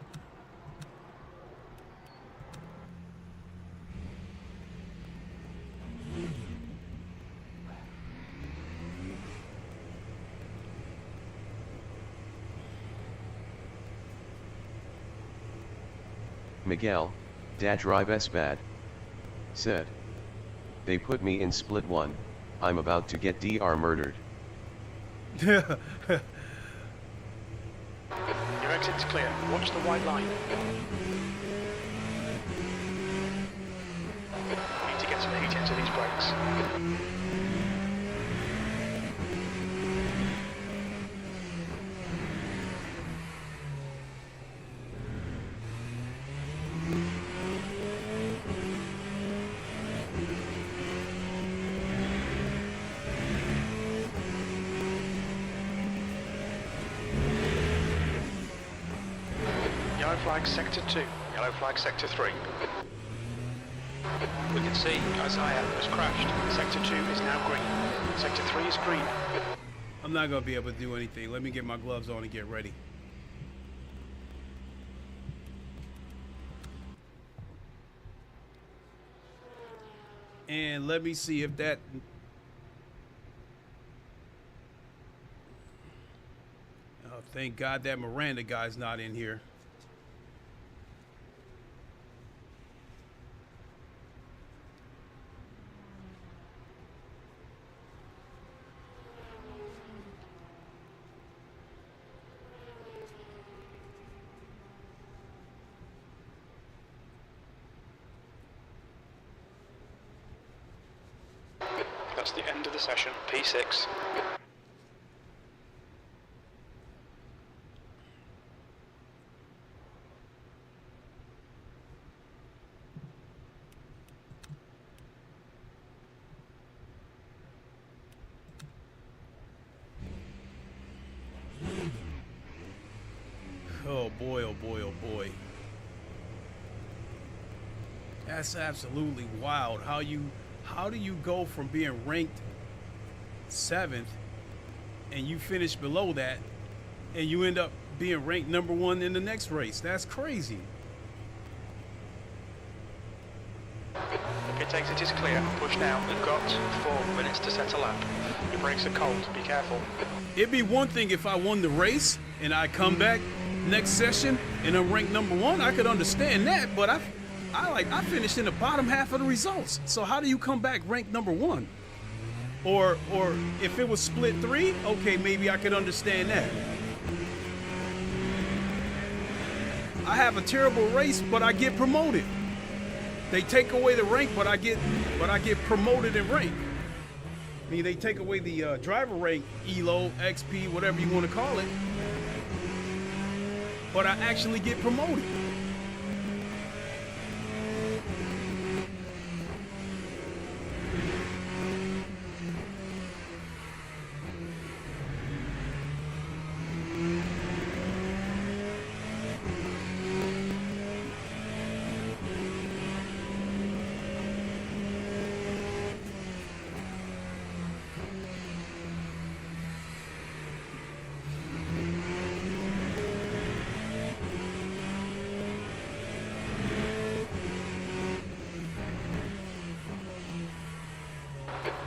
Miguel, Drive S bad. Said. They put me in Split 1, I'm about to get DR murdered. Your exit's clear. Watch the white line. Need to get some heat into these brakes. Yellow flag sector 2, yellow flag sector 3. We can see Isaiah has crashed. Sector 2 is now green. Sector 3 is green. I'm not going to be able to do anything. Let me get my gloves on and get ready. And let me see if that... Oh, thank God that Miranda guy's not in here. That's the end of the session, P6. Oh boy, oh boy, oh boy. That's absolutely wild. How do you go from being ranked 7th and you finish below that and you end up being ranked number 1 in the next race? That's crazy. Pit exit is clear. Push now. We've got 4 minutes to set a lap. Your brakes are cold. Be careful. It'd be one thing if I won the race and I come back next session and I'm ranked number 1. I could understand that, but I finished in the bottom half of the results. So how do you come back ranked number 1? Or if it was Split 3, okay, maybe I could understand that. I have a terrible race, but I get promoted. They take away the rank, but I get promoted in rank. I mean, they take away the driver rank, ELO, XP, whatever you want to call it. But I actually get promoted.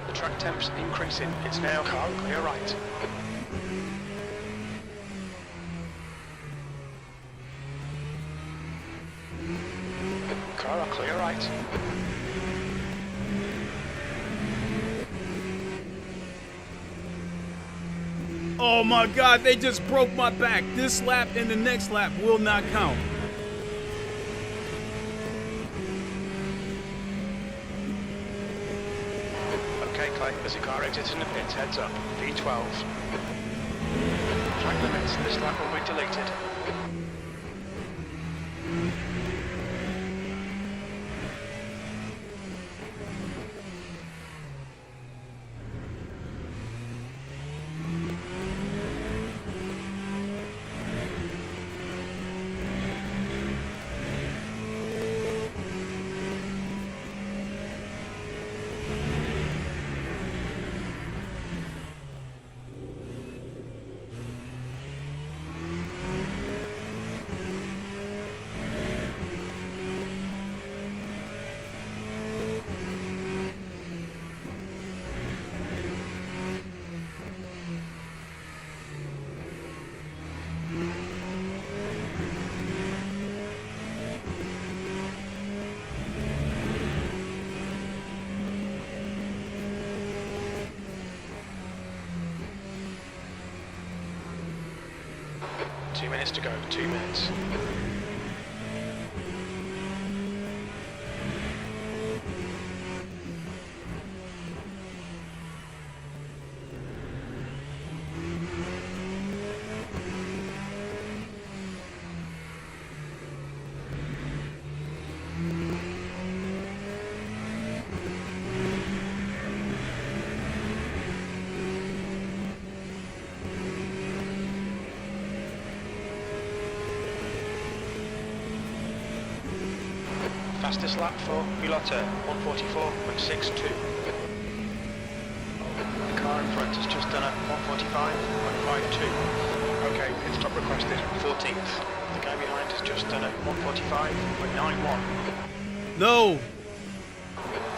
The track temp's increasing. It's now car clear right. Car clear right. Oh my God, they just broke my back. This lap and the next lap will not count. Okay, Clay, there's a car exiting the pits, heads up. V12. Track limits, this lap will be deleted. Two minutes to go, 2 minutes. Fastest lap for Piloto, 144.62. The car in front has just done a 145.52. Okay, pit stop requested, 14th. The guy behind has just done a 145.91. No.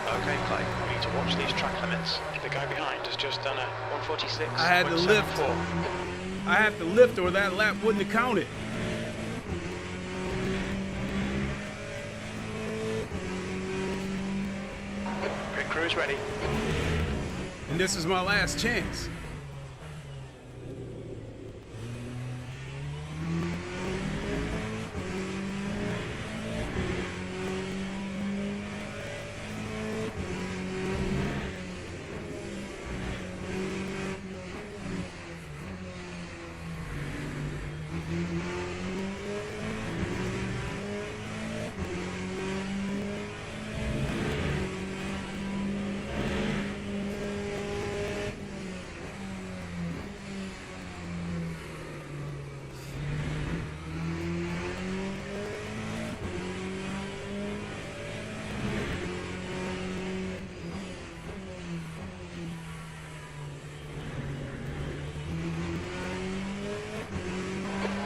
Okay, Clay, we need to watch these track limits. The guy behind has just done a 146.74. I had to lift. I have to lift or that lap wouldn't have counted. Pit crew's ready. And this is my last chance.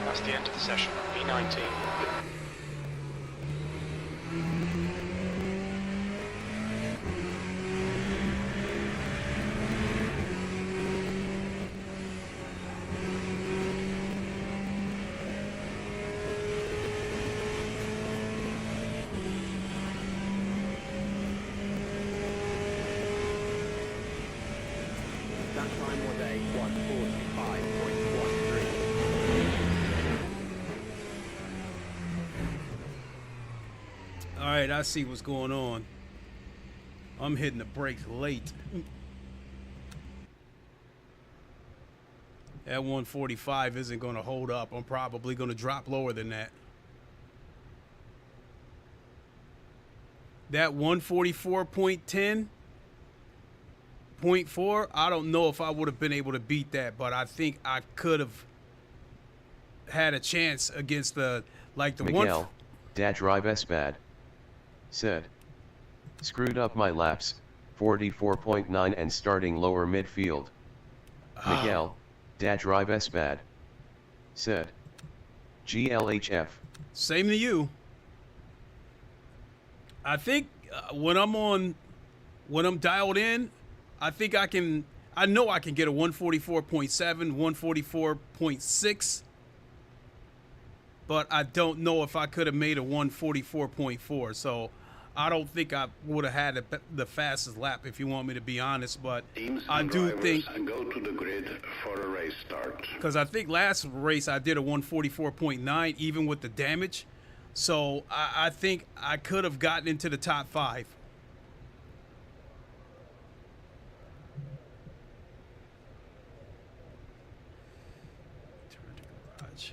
That's the end of the session, P19. That time was a 145.13. All right, I see what's going on. I'm hitting the brakes late. That 145 isn't going to hold up. I'm probably going to drop lower than that. That 144.10.4, I don't know if I would have been able to beat that, but I think I could have had a chance against the Miguel, Drive S bad. Said. Screwed up my laps, 44.9 and starting lower midfield. Miguel, Drive S bad. Said. GLHF. Same to you. I think when I'm dialed in, I think I can. I know I can get a 144.7, 144.6, but I don't know if I could have made a 144.4. So I don't think I would have had the fastest lap, if you want me to be honest. But Teams I and do drivers think, go to the grid for a race start. because I think last race I did a 144.9 even with the damage. So I think I could have gotten into the top 5. Turn to garage.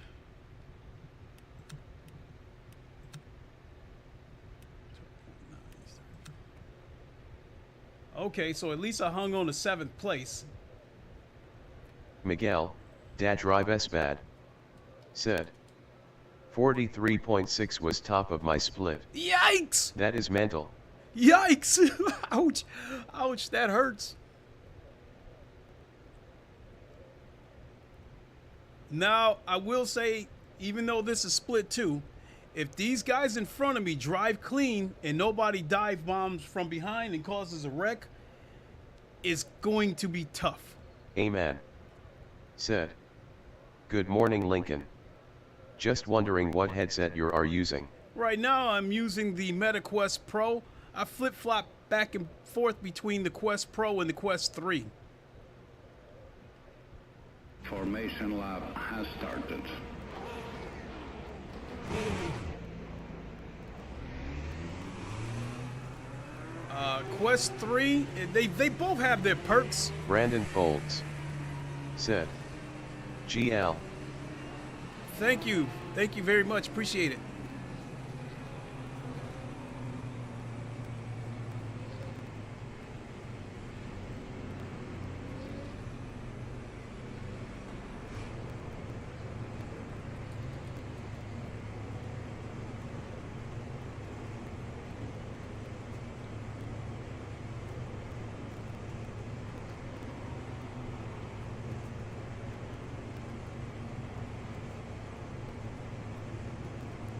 Okay, so at least I hung on to 7th place. Miguel, Drive S bad. Said. 43.6 was top of my split. Yikes! That is mental. Yikes! Ouch! Ouch, that hurts. Now, I will say, even though this is split 2, if these guys in front of me drive clean and nobody dive bombs from behind and causes a wreck, it's going to be tough. Amen. Said. Good morning, Lincoln. Just wondering what headset you are using. Right now, I'm using the MetaQuest Pro. I flip-flop back and forth between the Quest Pro and the Quest 3. Formation lap has started. Quest 3, they both have their perks. Brandon Folds. Said. GL. Thank you very much, appreciate it.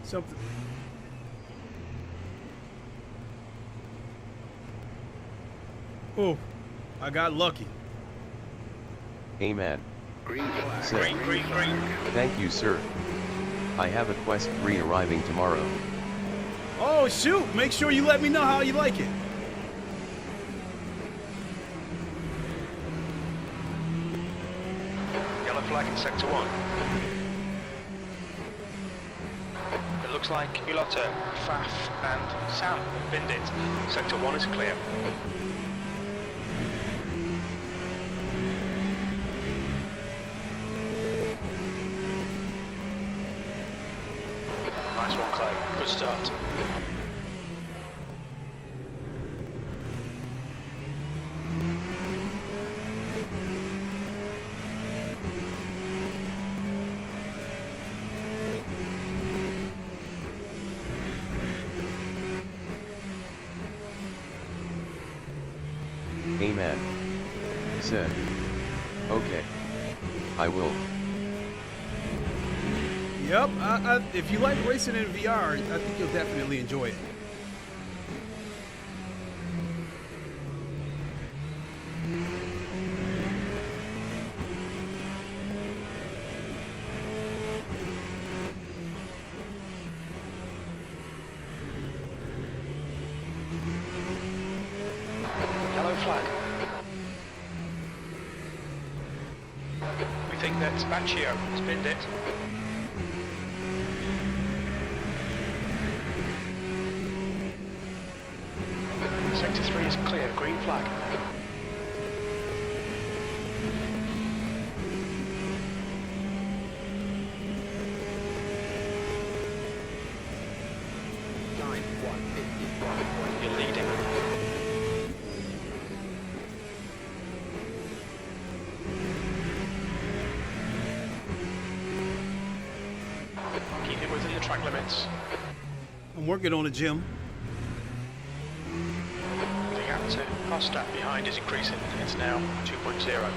Something. Oh, I got lucky. Amen. Green flag. Said. Green. Thank you, sir. I have a Quest 3 arriving tomorrow. Oh shoot, make sure you let me know how you like it. Yellow flag in sector 1. It looks like Mulotta, Faf and Sam have binned it. Sector 1 is clear. Nice one, Clay. Good start. Amen. Said. Okay. I will. Yep, if you like racing in VR, I think you'll definitely enjoy it. Yellow flag. We think that Baccio has binned it. Sector 3 is clear, green flag. Time 1:51. You're leading. Keep it within the track limits. I'm working on a gym. The gap to Costa behind is increasing. It's now 2.0.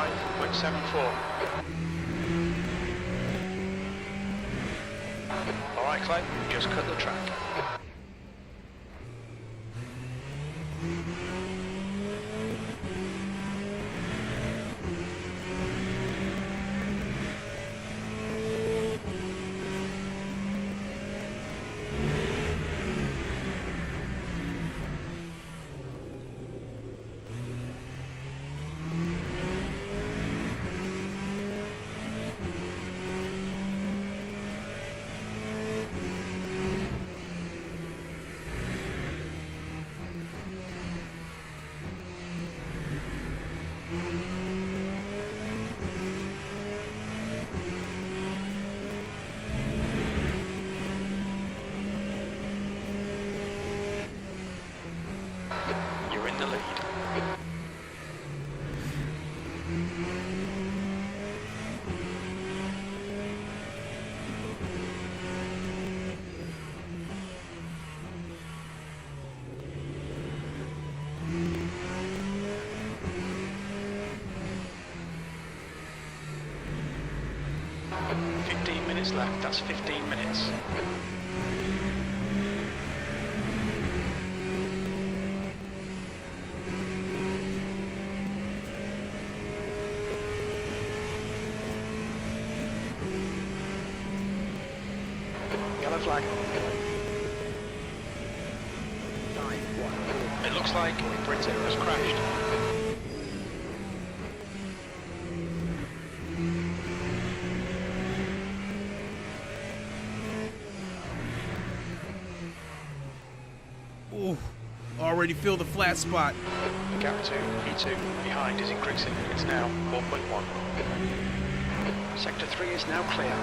5.74. Alright Clay, just cut the track. You're in the lead. Left, that's 15 minutes. Yellow flag. It looks like Britain has crashed. Ooh, already feel the flat spot. Gap to E2 behind is increasing. It's now 4.1. Sector 3 is now clear.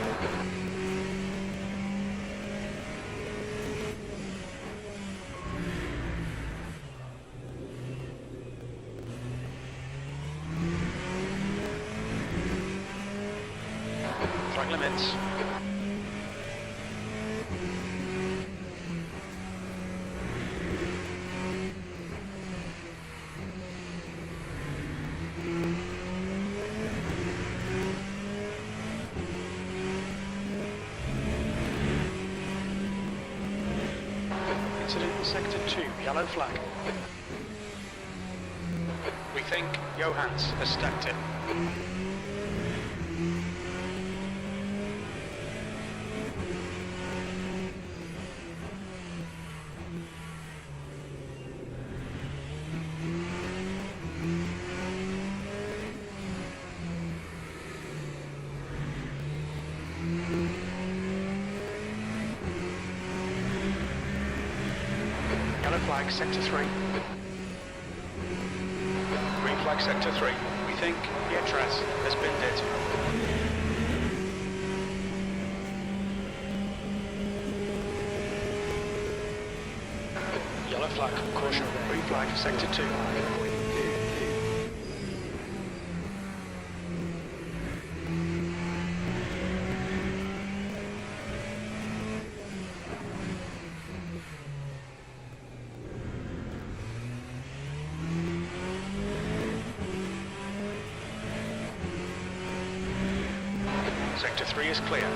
Track limits. Incident in Sector 2, yellow flag. We think Johans has stacked it. Yellow flag, Sector 3. Green flag, Sector 3. We think Pietras has binned it. Yellow flag, caution. Green flag, Sector 2. Sector 3 is clear.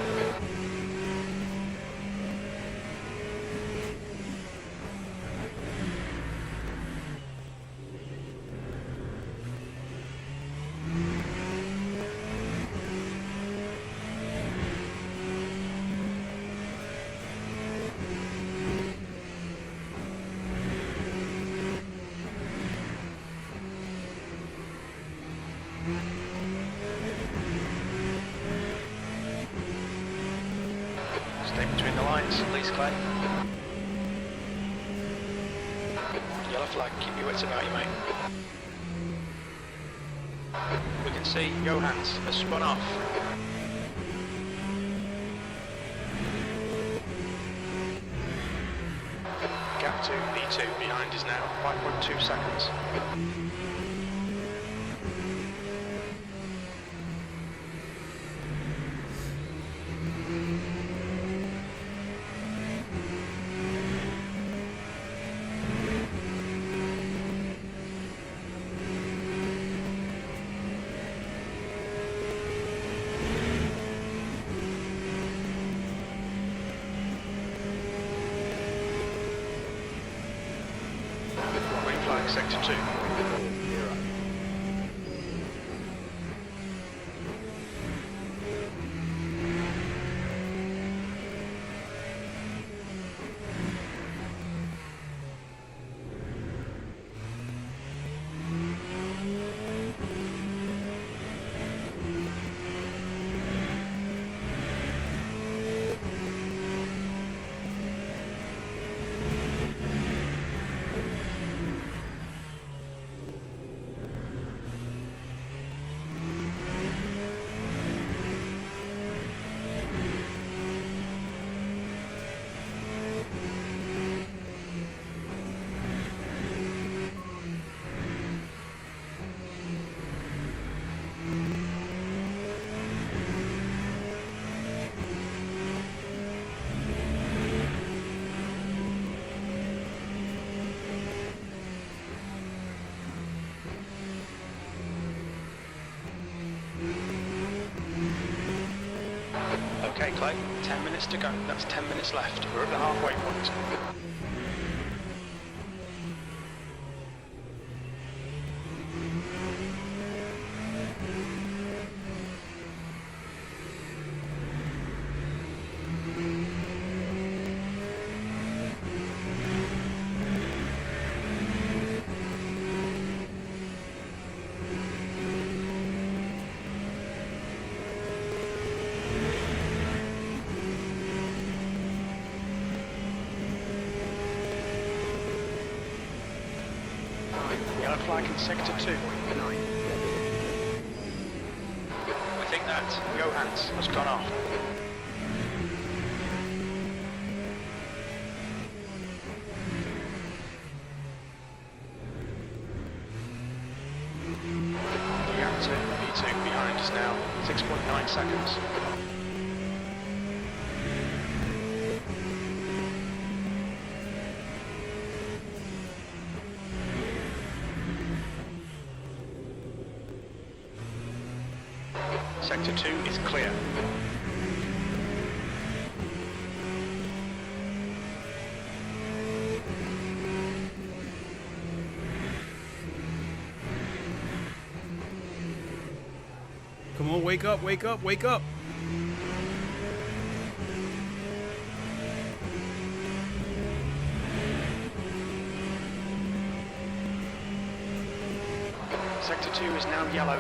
Stay between the lines, please, Clay. Yellow flag, keep your wits about you, mate. We can see Johans has spun off. Gap to E2 behind is now 5.2 seconds. 2. 0. Okay, Clay, 10 minutes to go. That's 10 minutes left. We're at the halfway point. Yellow flag in sector 2. 9. We think that Johans has gone off. Reactor V2 behind us now, 6.9 seconds. Sector 2 is clear. Come on, wake up, wake up, wake up. Sector 2 is now yellow.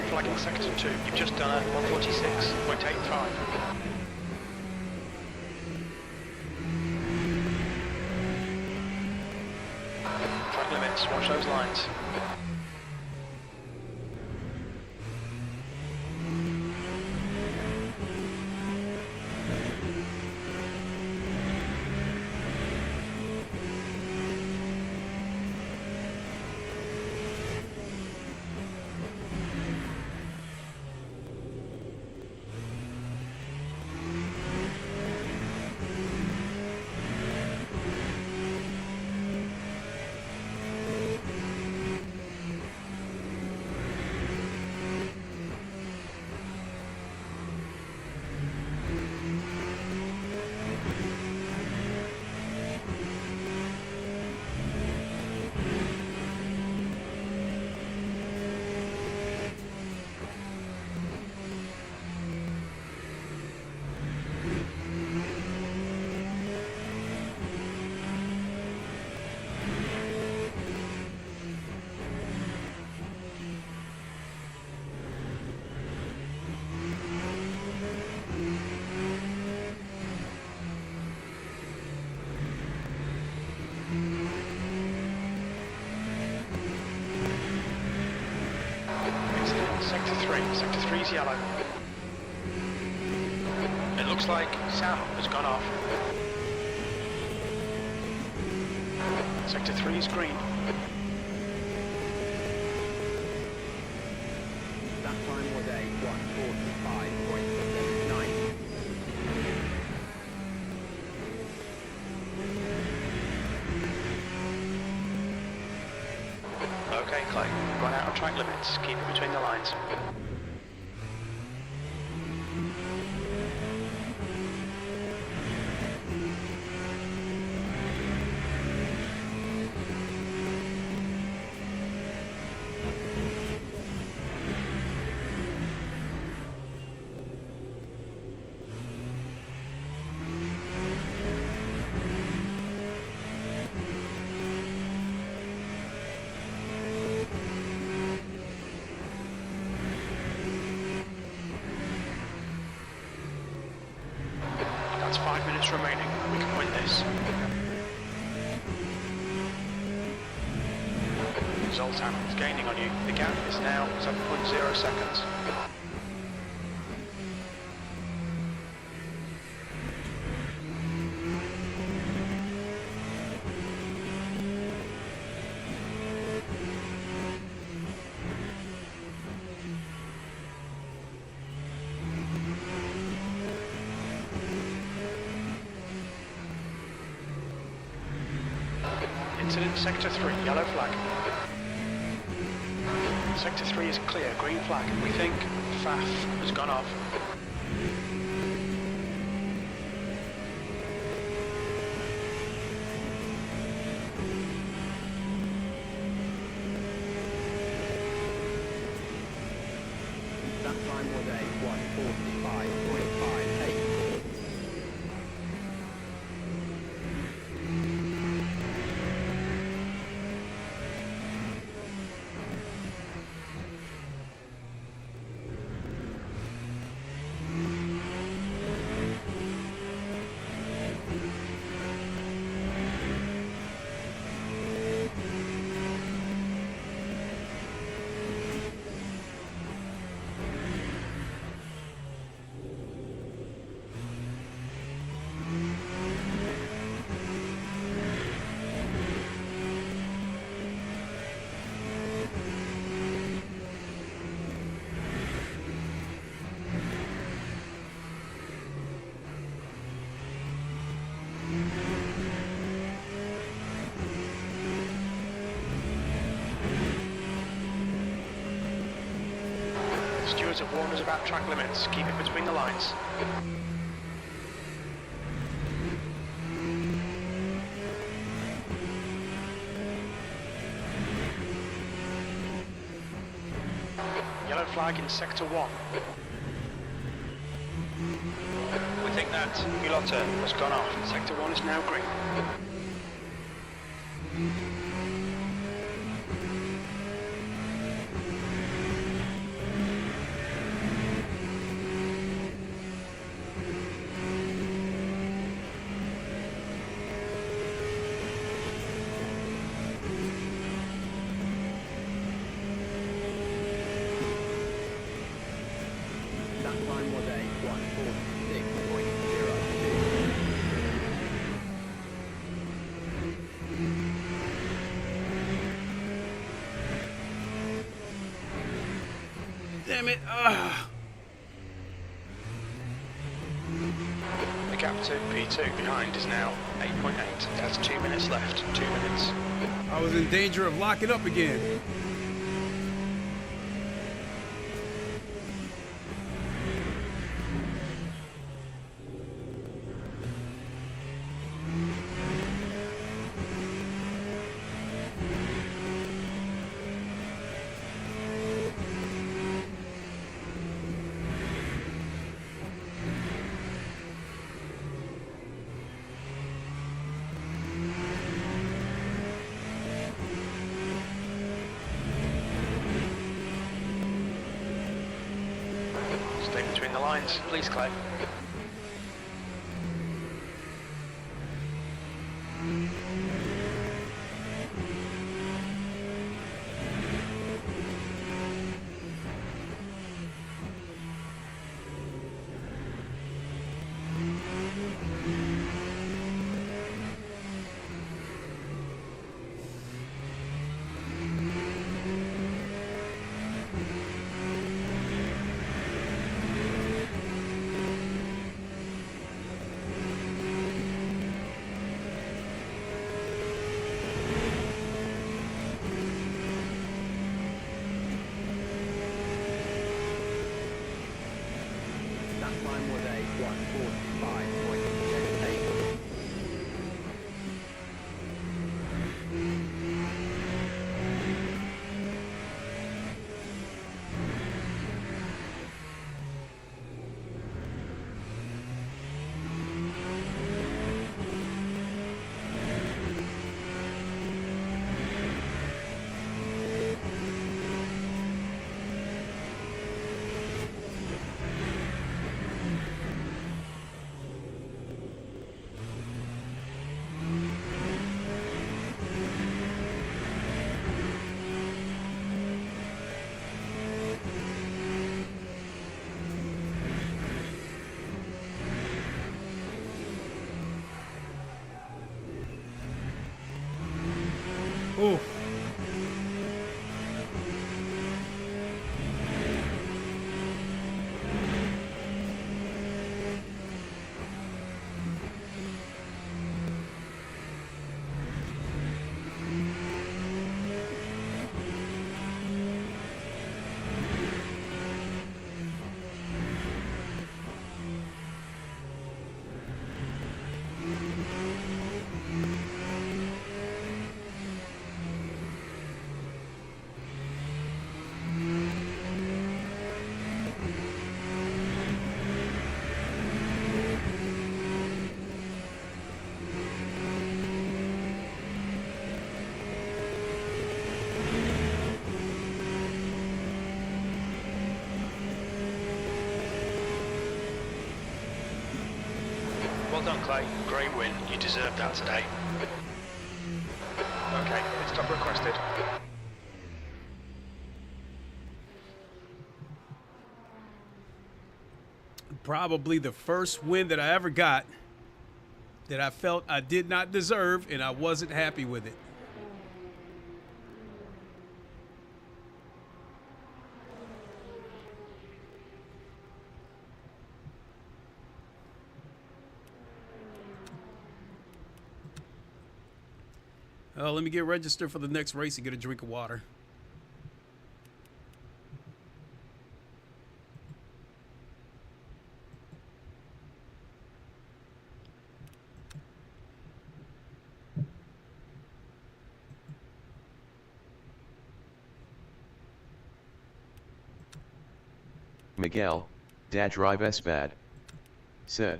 Flagging sector 2, you've just done a 146.85. Track limits, watch those lines. Sector 3. Sector 3 is yellow. It looks like Sam has gone off. Sector 3 is green. That time was a 1:45.79. Okay, Clay. Run out of track limits. Keep it between the lines. That's 5 minutes remaining. We can win this. Zoltan is gaining on you. The gap is now 7.0 seconds. Incident Sector 3, yellow flag. Sector 3 is clear, green flag. We think FAF has gone off. That time was a 1:45.58. Stewards have warned us about track limits. Keep it between the lines. Yellow flag in Sector 1. We think that Ulota has gone off. Sector 1 is now green. That time was a 1:46.02. Damn it. The gap to P2 behind is now 8.8. That's 2 minutes left. 2 minutes. I was in danger of locking up again. Stay between the lines, please, Clay. 145.78. Ooh. Well done, Clay. Great win. You deserved that today. Okay, pit stop requested. Probably the first win that I ever got that I felt I did not deserve, and I wasn't happy with it. Oh, let me get registered for the next race and get a drink of water. Miguel, Dad drive S bad. Said.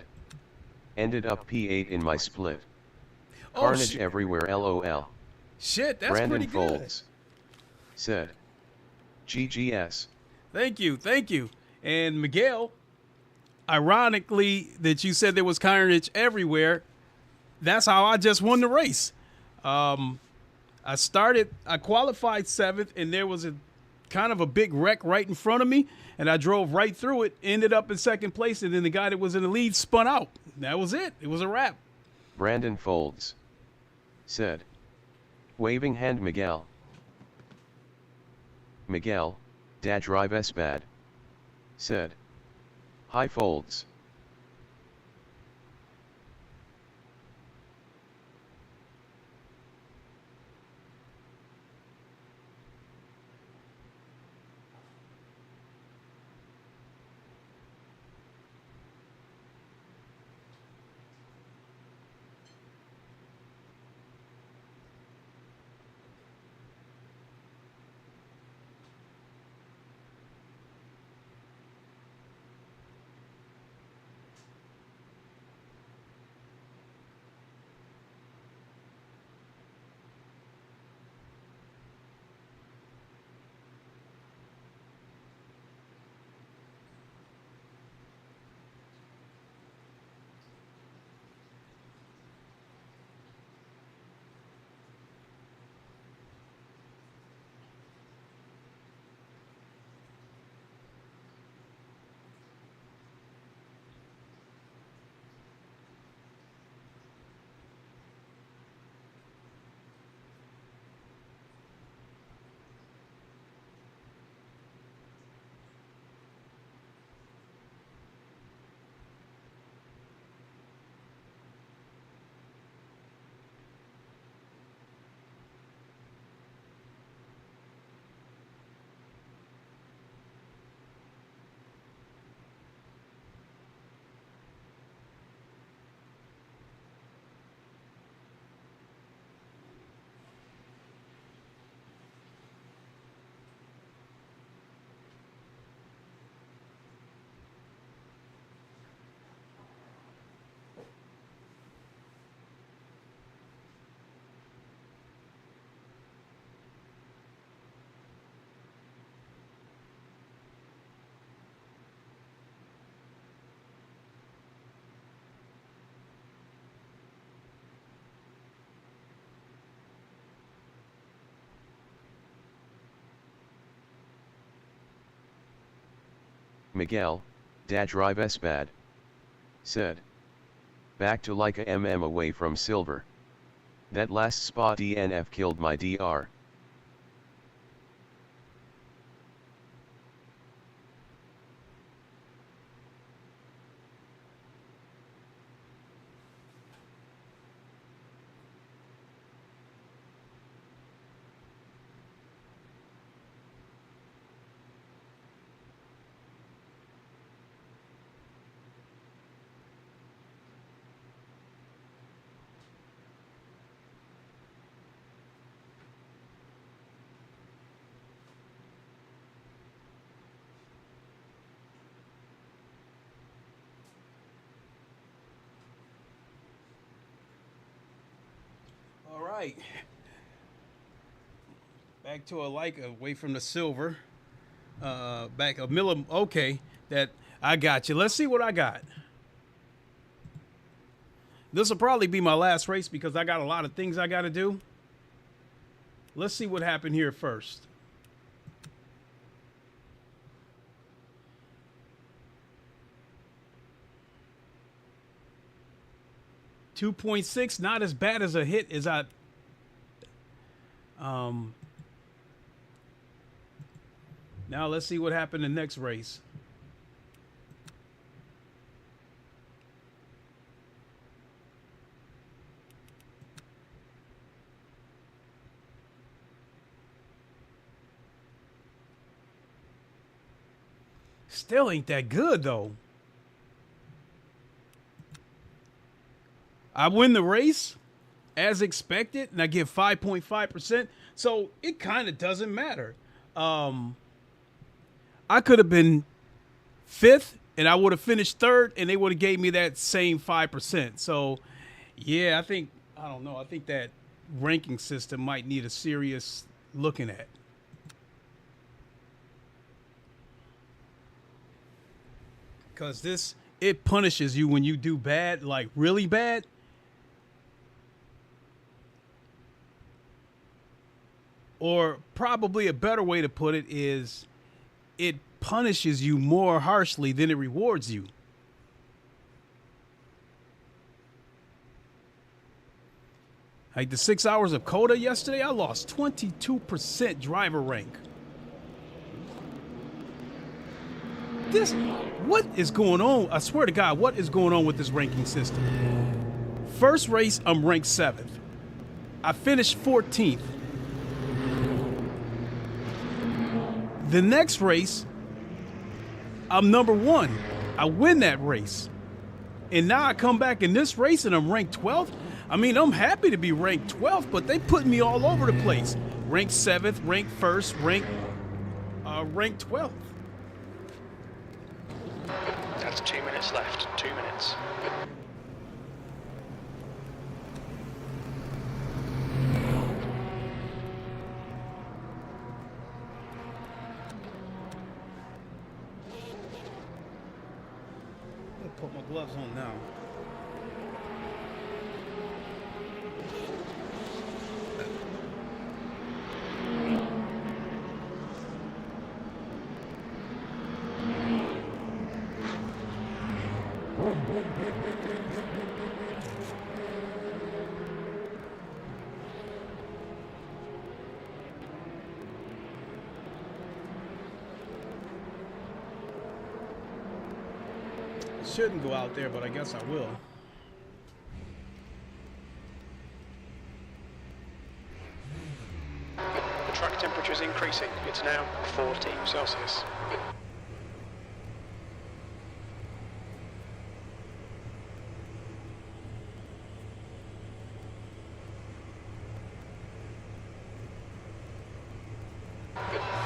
Ended up P8 in my split. Oh, Carnage everywhere LOL. Shit, that's Brandon pretty good. Folds. Said. GGS. Thank you, thank you. And Miguel, ironically that you said there was carnage everywhere, that's how I just won the race. I qualified 7th, and there was a kind of a big wreck right in front of me, and I drove right through it, ended up in 2nd place, and then the guy that was in the lead spun out. That was it. It was a wrap. Brandon Folds. Said. Waving hand Miguel. Miguel, Dad drive S bad. Said. Hi Folds. Miguel, Drive S bad. Said. Back to like a MM away from silver. That last spot DNF killed my DR. All right. Back to a like away from the silver. Back a millim. Okay, that I got you. Let's see what I got. This will probably be my last race because I got a lot of things I got to do. Let's see what happened here first. .6, not as bad as a hit as I. Now let's see what happened in the next race. Still ain't that good though. I win the race as expected, and I get 5.5%. So it kind of doesn't matter. I could have been 5th, and I would have finished 3rd, and they would have gave me that same 5%. So, yeah, I think that ranking system might need a serious looking at. Because it punishes you when you do bad, like really bad. Or probably a better way to put it is it punishes you more harshly than it rewards you. Like the 6 hours of CODA yesterday, I lost 22% driver rank. What is going on? I swear to God, what is going on with this ranking system? First race, I'm ranked 7th. I finished 14th. The next race, I'm number 1. I win that race. And now I come back in this race and I'm ranked 12th. I mean, I'm happy to be ranked 12th, but they put me all over the place. Ranked 7th, ranked 1st, ranked 12th. That's 2 minutes left. 2 minutes. Put my gloves on now. Shouldn't go out there, but I guess I will. The track temperature is increasing. It's now 40 Celsius.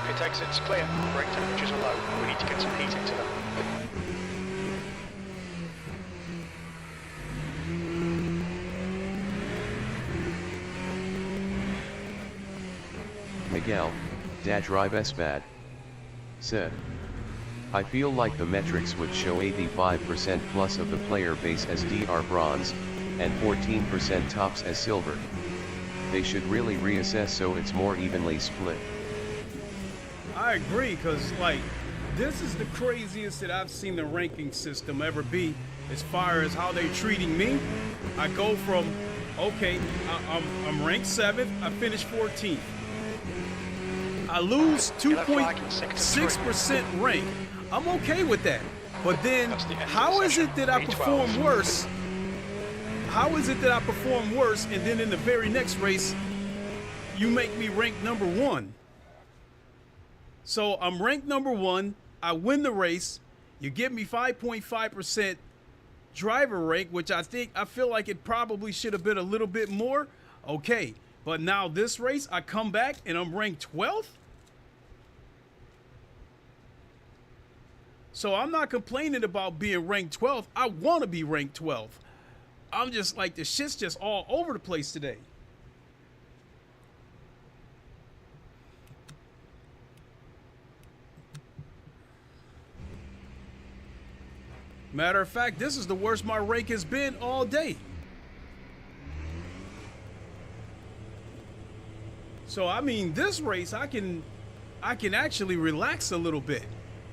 Pit exits clear. Brake temperatures are low. We need to get some heat into them. Miguel, Drive S bad. Said. I feel like the metrics would show 85% plus of the player base as DR bronze, and 14% tops as silver. They should really reassess so it's more evenly split. I agree, because like This is the craziest that I've seen the ranking system ever be as far as how they're treating me. I go from, okay, I'm ranked 7th, I finished 14th. I lose 2.6% rank. I'm okay with that. But then, how is it that I perform worse? How is it that I perform worse and then in the very next race, you make me rank number 1? So I'm ranked number 1. I win the race. You give me 5.5% driver rank, which I feel like it probably should have been a little bit more. Okay, but now this race, I come back and I'm ranked 12th. So I'm not complaining about being ranked 12th. I want to be ranked 12th. I'm just like, the shit's just all over the place today. Matter of fact, this is the worst my rank has been all day. So I mean, this race I can actually relax a little bit,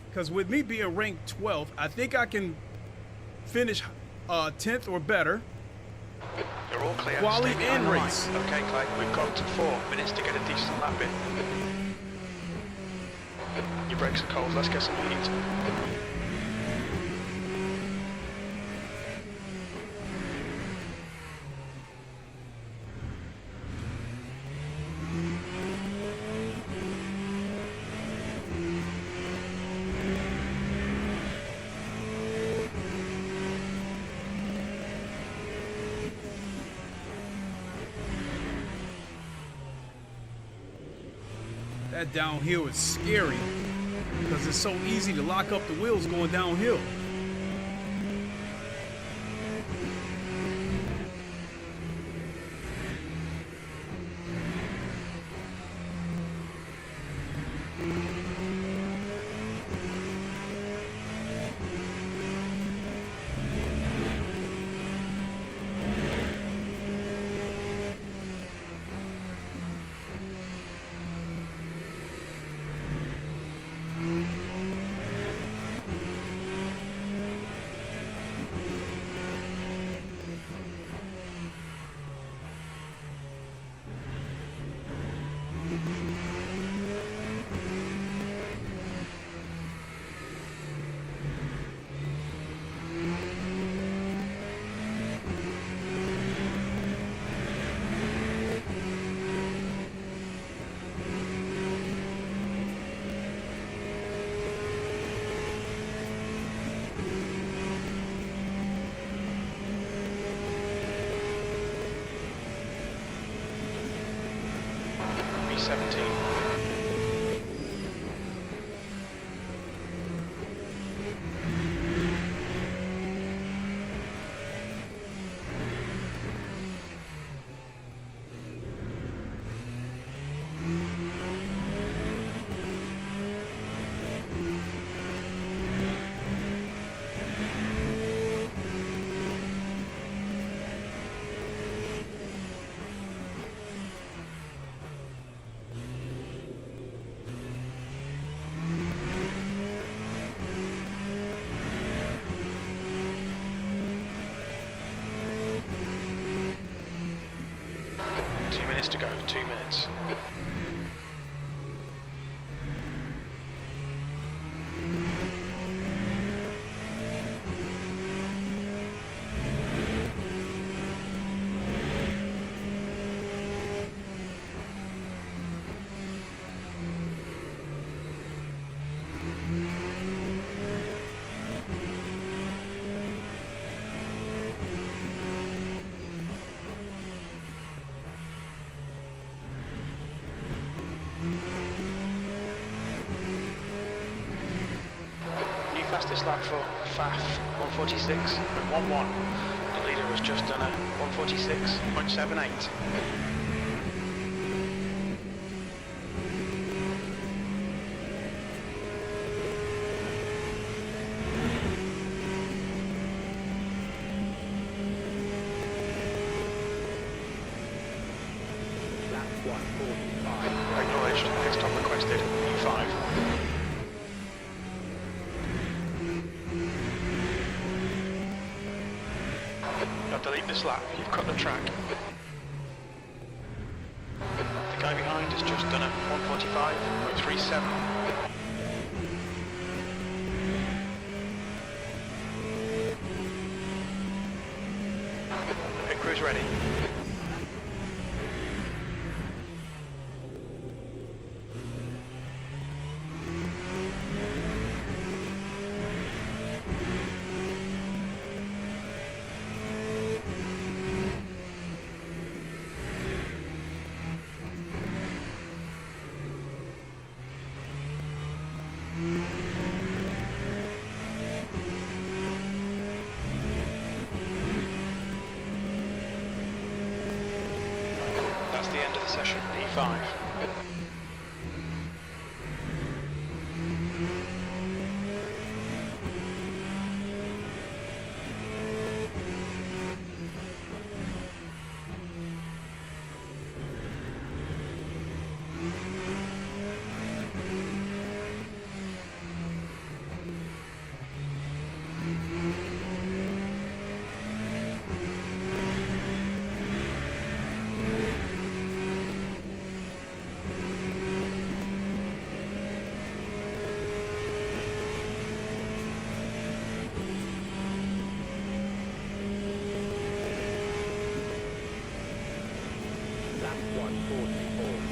because with me being ranked 12th, I think I can finish 10th or better. You're all clear. Quali Stay and behind the race. line. Okay, Clay, we've got 4 minutes to get a decent lap in. Your brakes are cold, let's get some heat. That downhill is scary because it's so easy to lock up the wheels going downhill. To go, 2 minutes. Fastest lap for FAF, 146.11. The leader has just done a 146.78. Lap 145. Acknowledged, pit stop requested, E5. delete this lap. You've cut the track. The guy behind has just done a 145.37. Pit crew's ready. That's the end of the session, P5.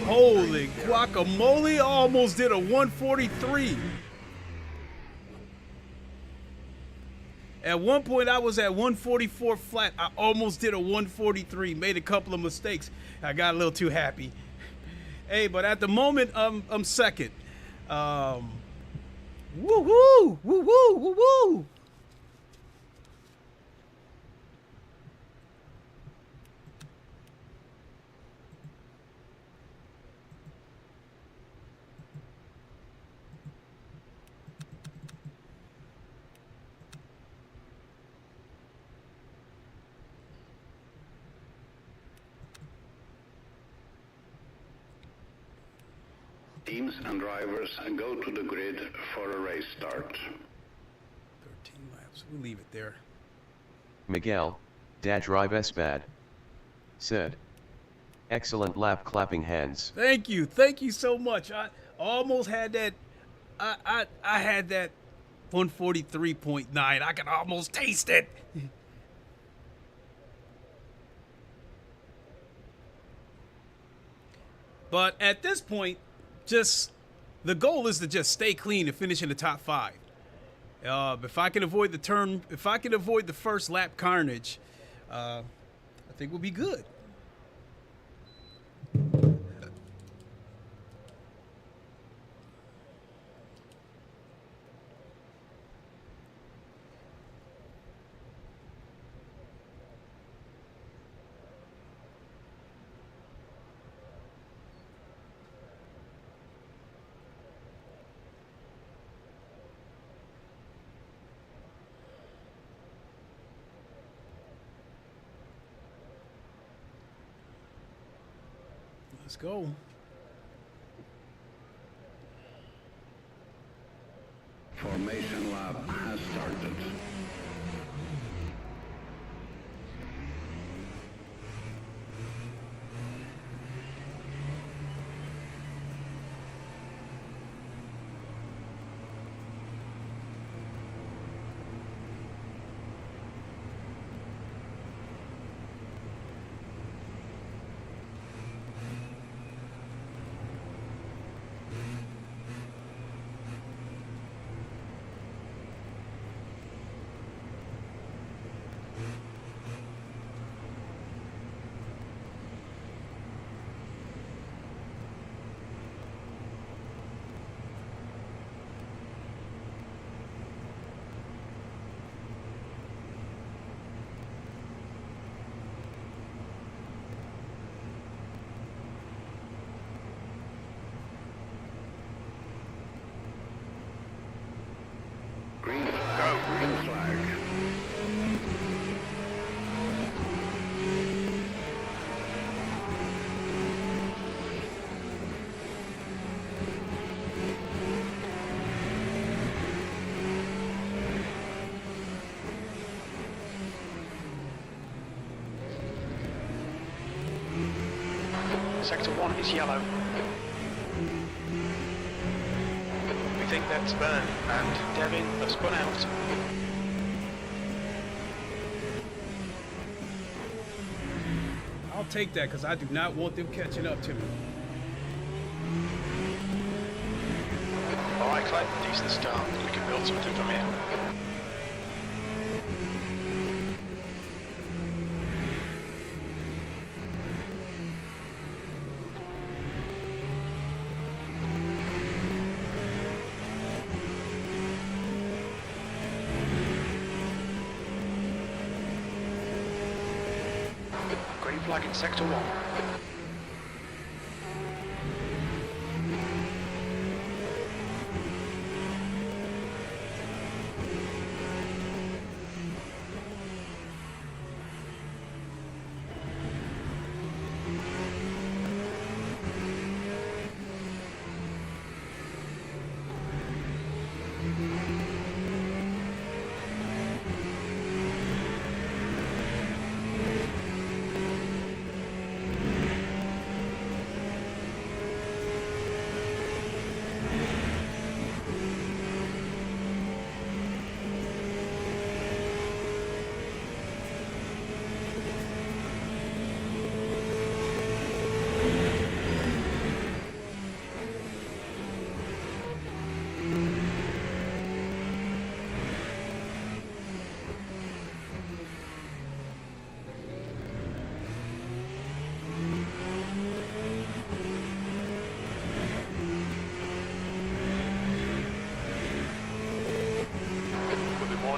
Holy guacamole, I almost did a 143. At one point I was at 144 flat. I almost did a 143, made a couple of mistakes. I got a little too happy. Hey, but at the moment I'm second. Woo woo, woo woo, woo woo. Teams and drivers go to the grid for a race start. 13 laps. We'll leave it there. Miguel, Dad drive S bad. Said. Excellent lap clapping hands. Thank you so much. I almost had that. I had that 143.9. I can almost taste it. But at this point, just the goal is to just stay clean and finish in the top 5. If I can avoid the first lap carnage, I think we'll be good. Let's go. Formation lap has started. Green flag. Sector 1 is yellow. We think that's Bern and Devin have spun out. I'll take that because I do not want them catching up to me. Alright, Clyde, decent start. We can build something from here. Green flag in Sector 1.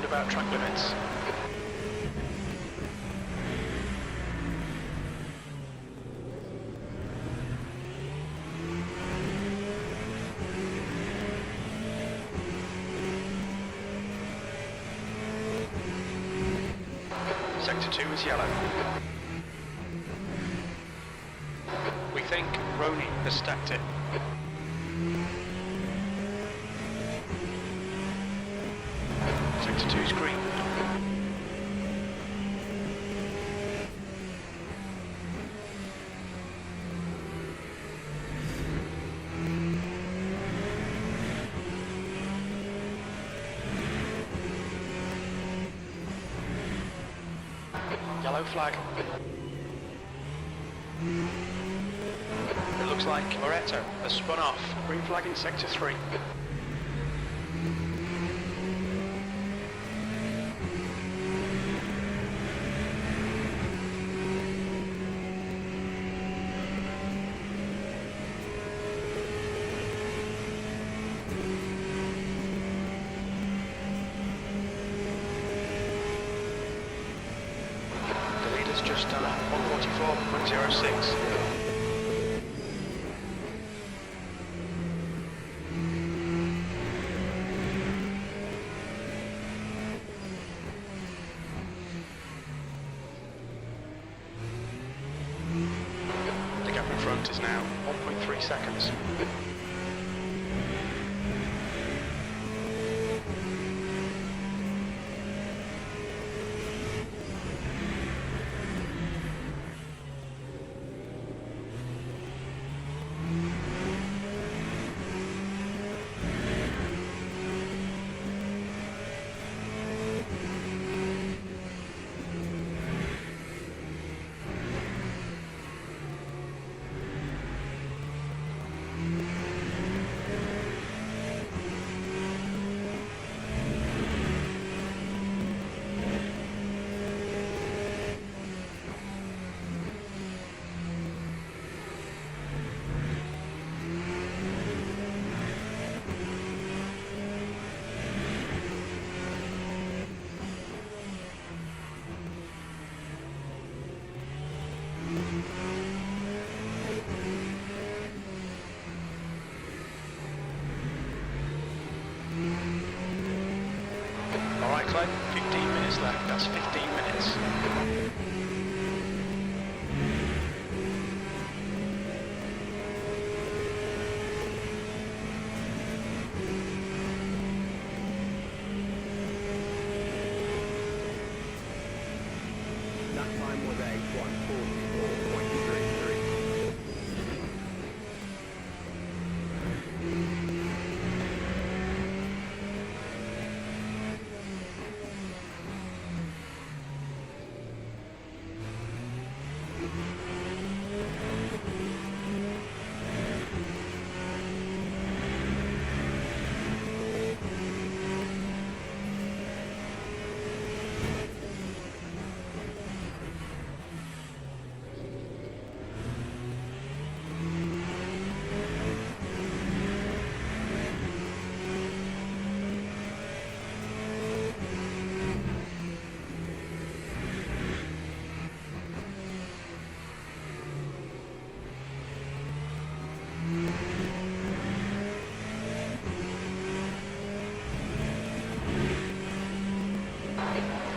About track limits. Sector 2 is yellow. We think Roni has stacked it. Sector 2 is green. Yellow flag. It looks like Loretto has spun off. Green flag in Sector 3. Just done 144.06. The gap in front is now 1.3 seconds. Alright, Clay, 15 minutes left. That's 15 minutes. That time was a 144.33.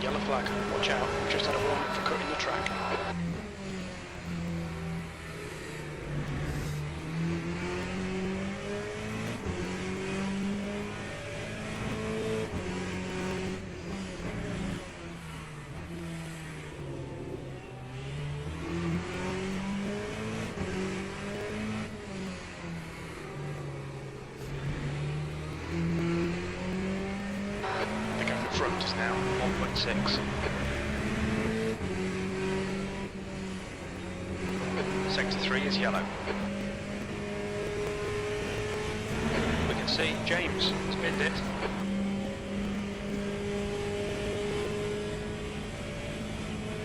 Yellow flag, watch out, we just had a warning for cutting the track. The gap in front is now 1.6. Sector 3 is yellow. We can see James has binned it.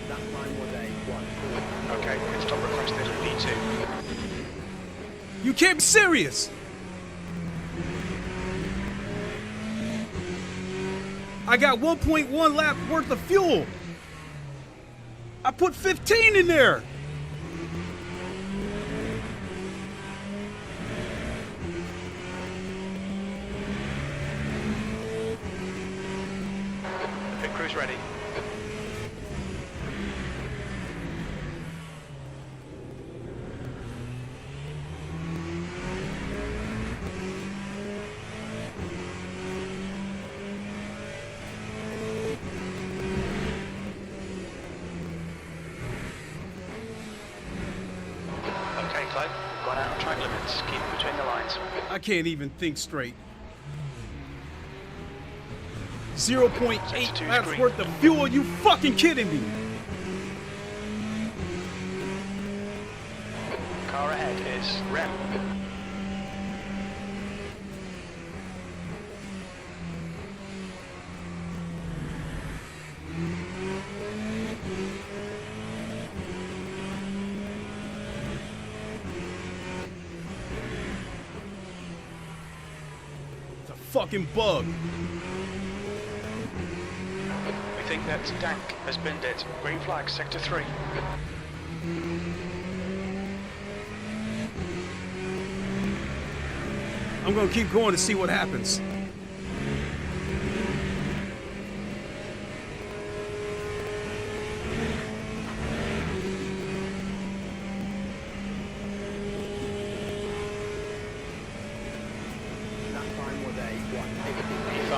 That time was a 1. Okay, pit stop requested, P2. You can't be serious! I got 1.1 lap worth of fuel. I put 15 in there. Pit crew's ready. Okay, Clay, gone out of track limits. Keep it between the lines. I can't even think straight. 0.8 laps worth of fuel. You fucking kidding me? Car ahead is Rem. It's a fucking bug. We think that Dank has binned it. Green flag, sector 3. I'm gonna keep going to see what happens. That time was a 1. P5.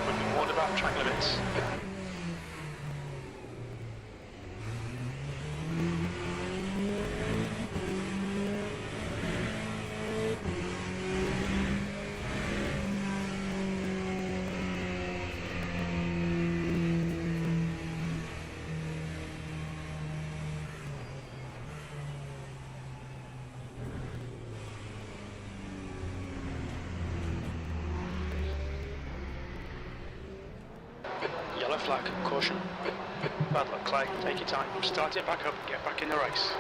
We've been warned about track limits. Yellow flag, caution. Bad luck, Clay. Take your time. Start it back up and get back in the race.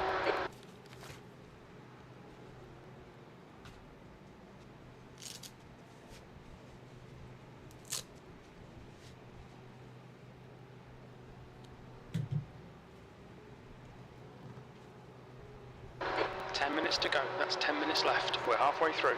Ten minutes to go. That's 10 minutes left. We're halfway through.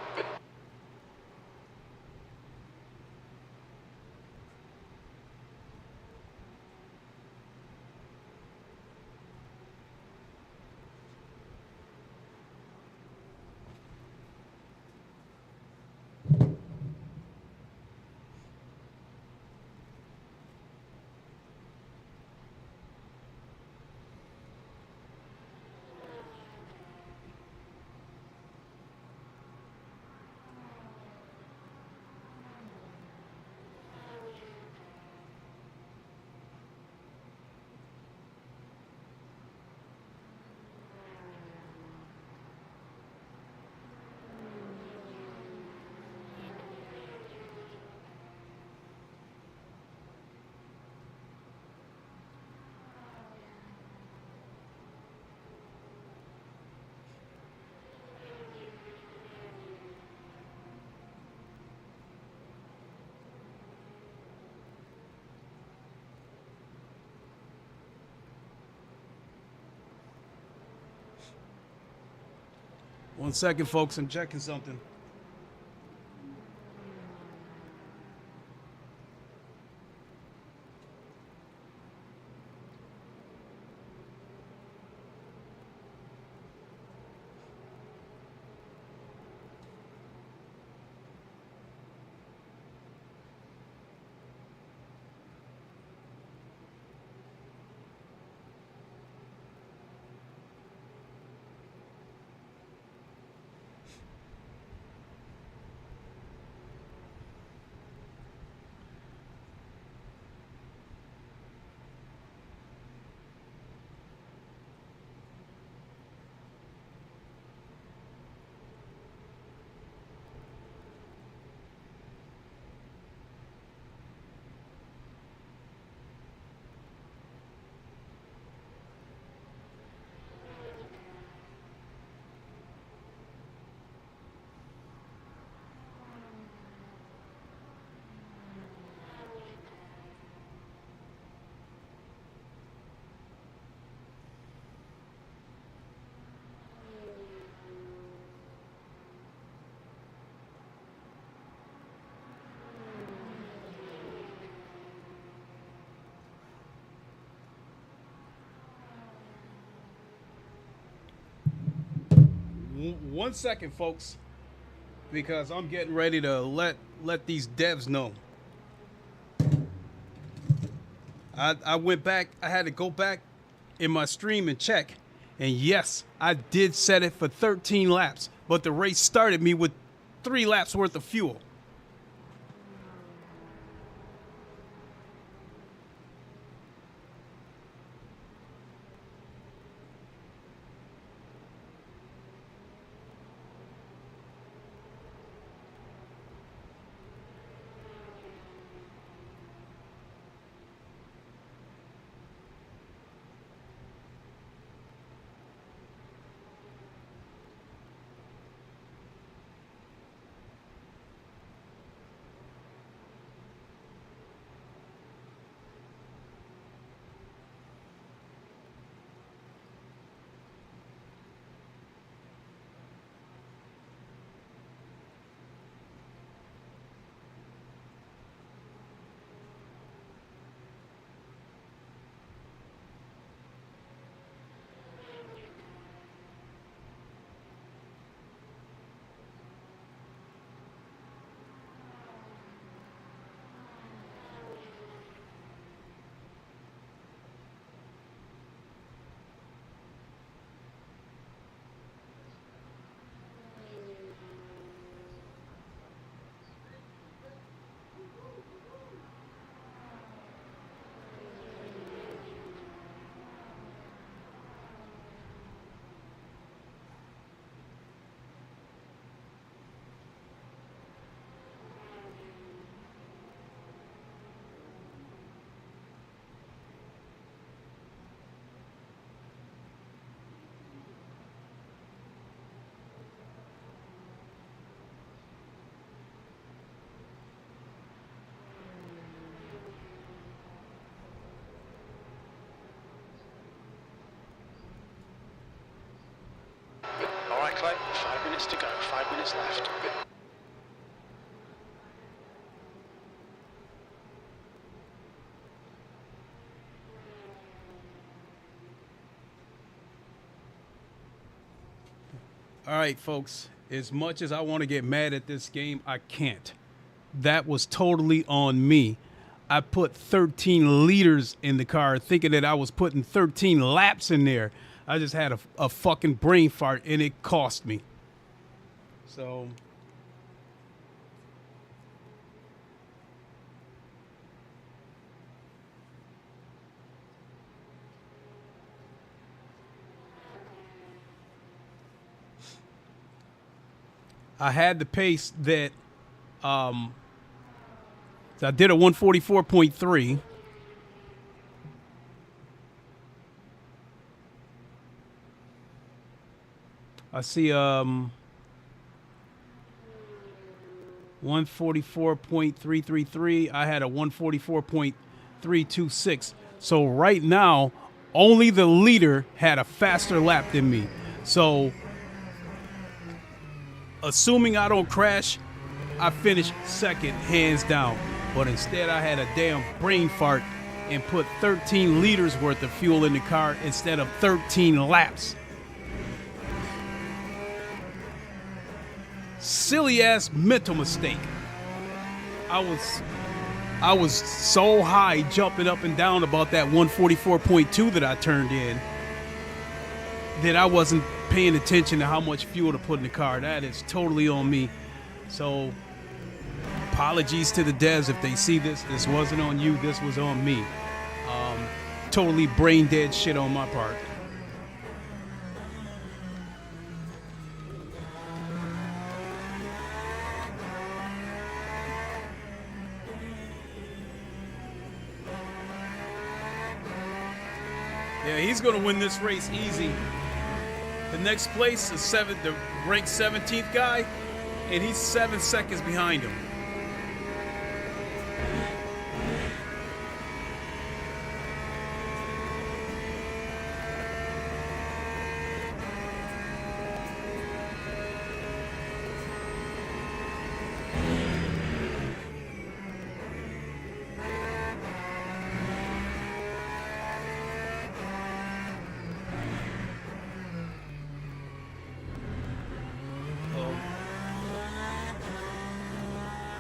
1 second, folks. I'm checking something. One second, folks, because I'm getting ready to let these devs know. I went back. I had to go back in my stream and check, and yes, I did set it for 13 laps, but the race started me with 3 laps worth of fuel. All right, Clay, 5 minutes to go, 5 minutes left. All right, folks, as much as I want to get mad at this game, I can't. That was totally on me. I put 13 liters in the car thinking that I was putting 13 laps in there. I just had a fucking brain fart, and it cost me. So I had the pace that I did a 144.3. I see 144.333. I had a 144.326. So right now, only the leader had a faster lap than me. So assuming I don't crash, I finished second, hands down. But instead, I had a damn brain fart and put 13 liters worth of fuel in the car instead of 13 laps. Silly ass mental mistake. I was so high jumping up and down about that 144.2 that I turned in that I wasn't paying attention to how much fuel to put in the car. That is totally on me. So apologies to the devs if they see this. This wasn't on you. This was on me. Totally brain dead shit on my part. Yeah, he's going to win this race easy. The next place is the ranked 17th guy, and he's 7 seconds behind him.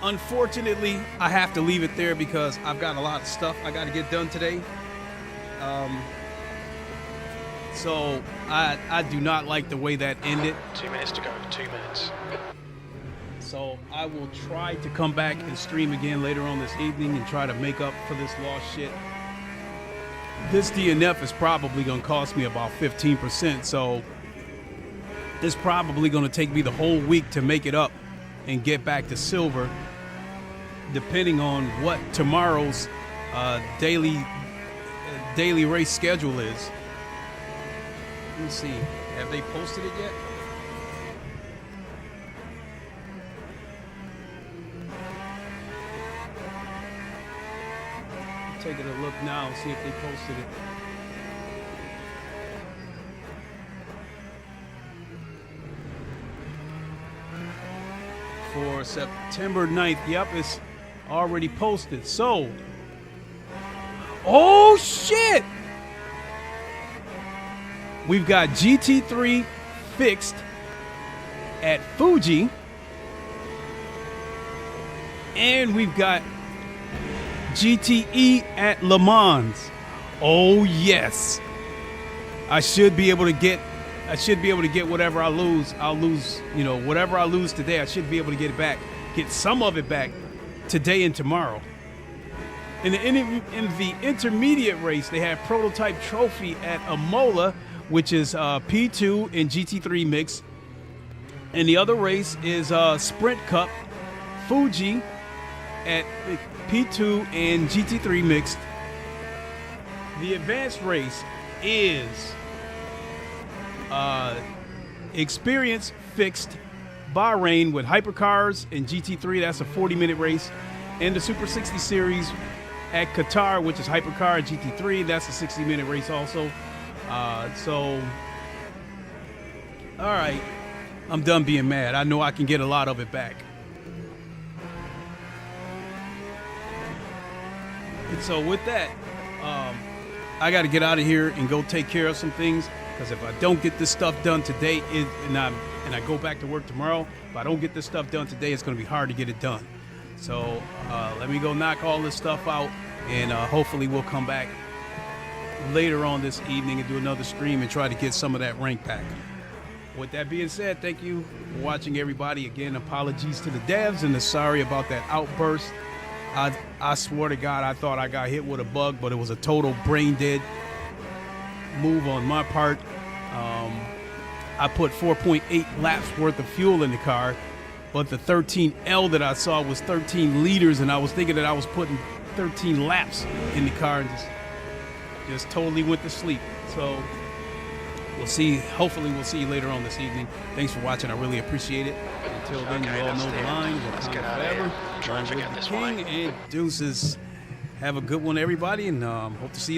Unfortunately, I have to leave it there because I've got a lot of stuff I got to get done today. So I do not like the way that ended. 2 minutes to go, 2 minutes. So I will try to come back and stream again later on this evening and try to make up for this lost shit. This DNF is probably going to cost me about 15%. So it's probably going to take me the whole week to make it up and get back to silver, depending on what tomorrow's daily race schedule is. Let me see. Have they posted it yet? I'm taking a look now and see if they posted it. For September 9th. Yep, it's already posted. So, oh shit! We've got GT3 fixed at Fuji, and we've got GTE at LeMans. Oh yes, I should be able to get whatever I lose. I'll lose, you know, whatever I lose today, I should be able to get it back. Get some of it back today and tomorrow. In the intermediate race, they have prototype trophy at Imola, which is P2 and GT3 mix. And the other race is Sprint Cup, Fuji at P2 and GT3 mixed. The advanced race is Experience fixed Bahrain with hypercars and GT3. That's a 40-minute race. And the Super 60 Series at Qatar, which is hypercar and GT3. That's a 60-minute race also. So, all right. I'm done being mad. I know I can get a lot of it back. And so with that, I got to get out of here and go take care of some things. Because if I don't get this stuff done today, and I go back to work tomorrow, if I don't get this stuff done today, it's going to be hard to get it done. So let me go knock all this stuff out, and hopefully we'll come back later on this evening and do another stream and try to get some of that rank back. With that being said, thank you for watching, everybody. Again, apologies to the devs and sorry about that outburst. I swear to God, I thought I got hit with a bug, but it was a total brain dead move on my part. I put 4.8 laps worth of fuel in the car, but the 13L that I saw was 13 liters, and I was thinking that I was putting 13 laps in the car and just totally went to sleep. So we'll see. Hopefully we'll see you later on this evening. Thanks for watching. I really appreciate it. Until then, you all know the line. Let's get out of here. Try and forget this one. And deuces. Have a good one, everybody, and hope to see you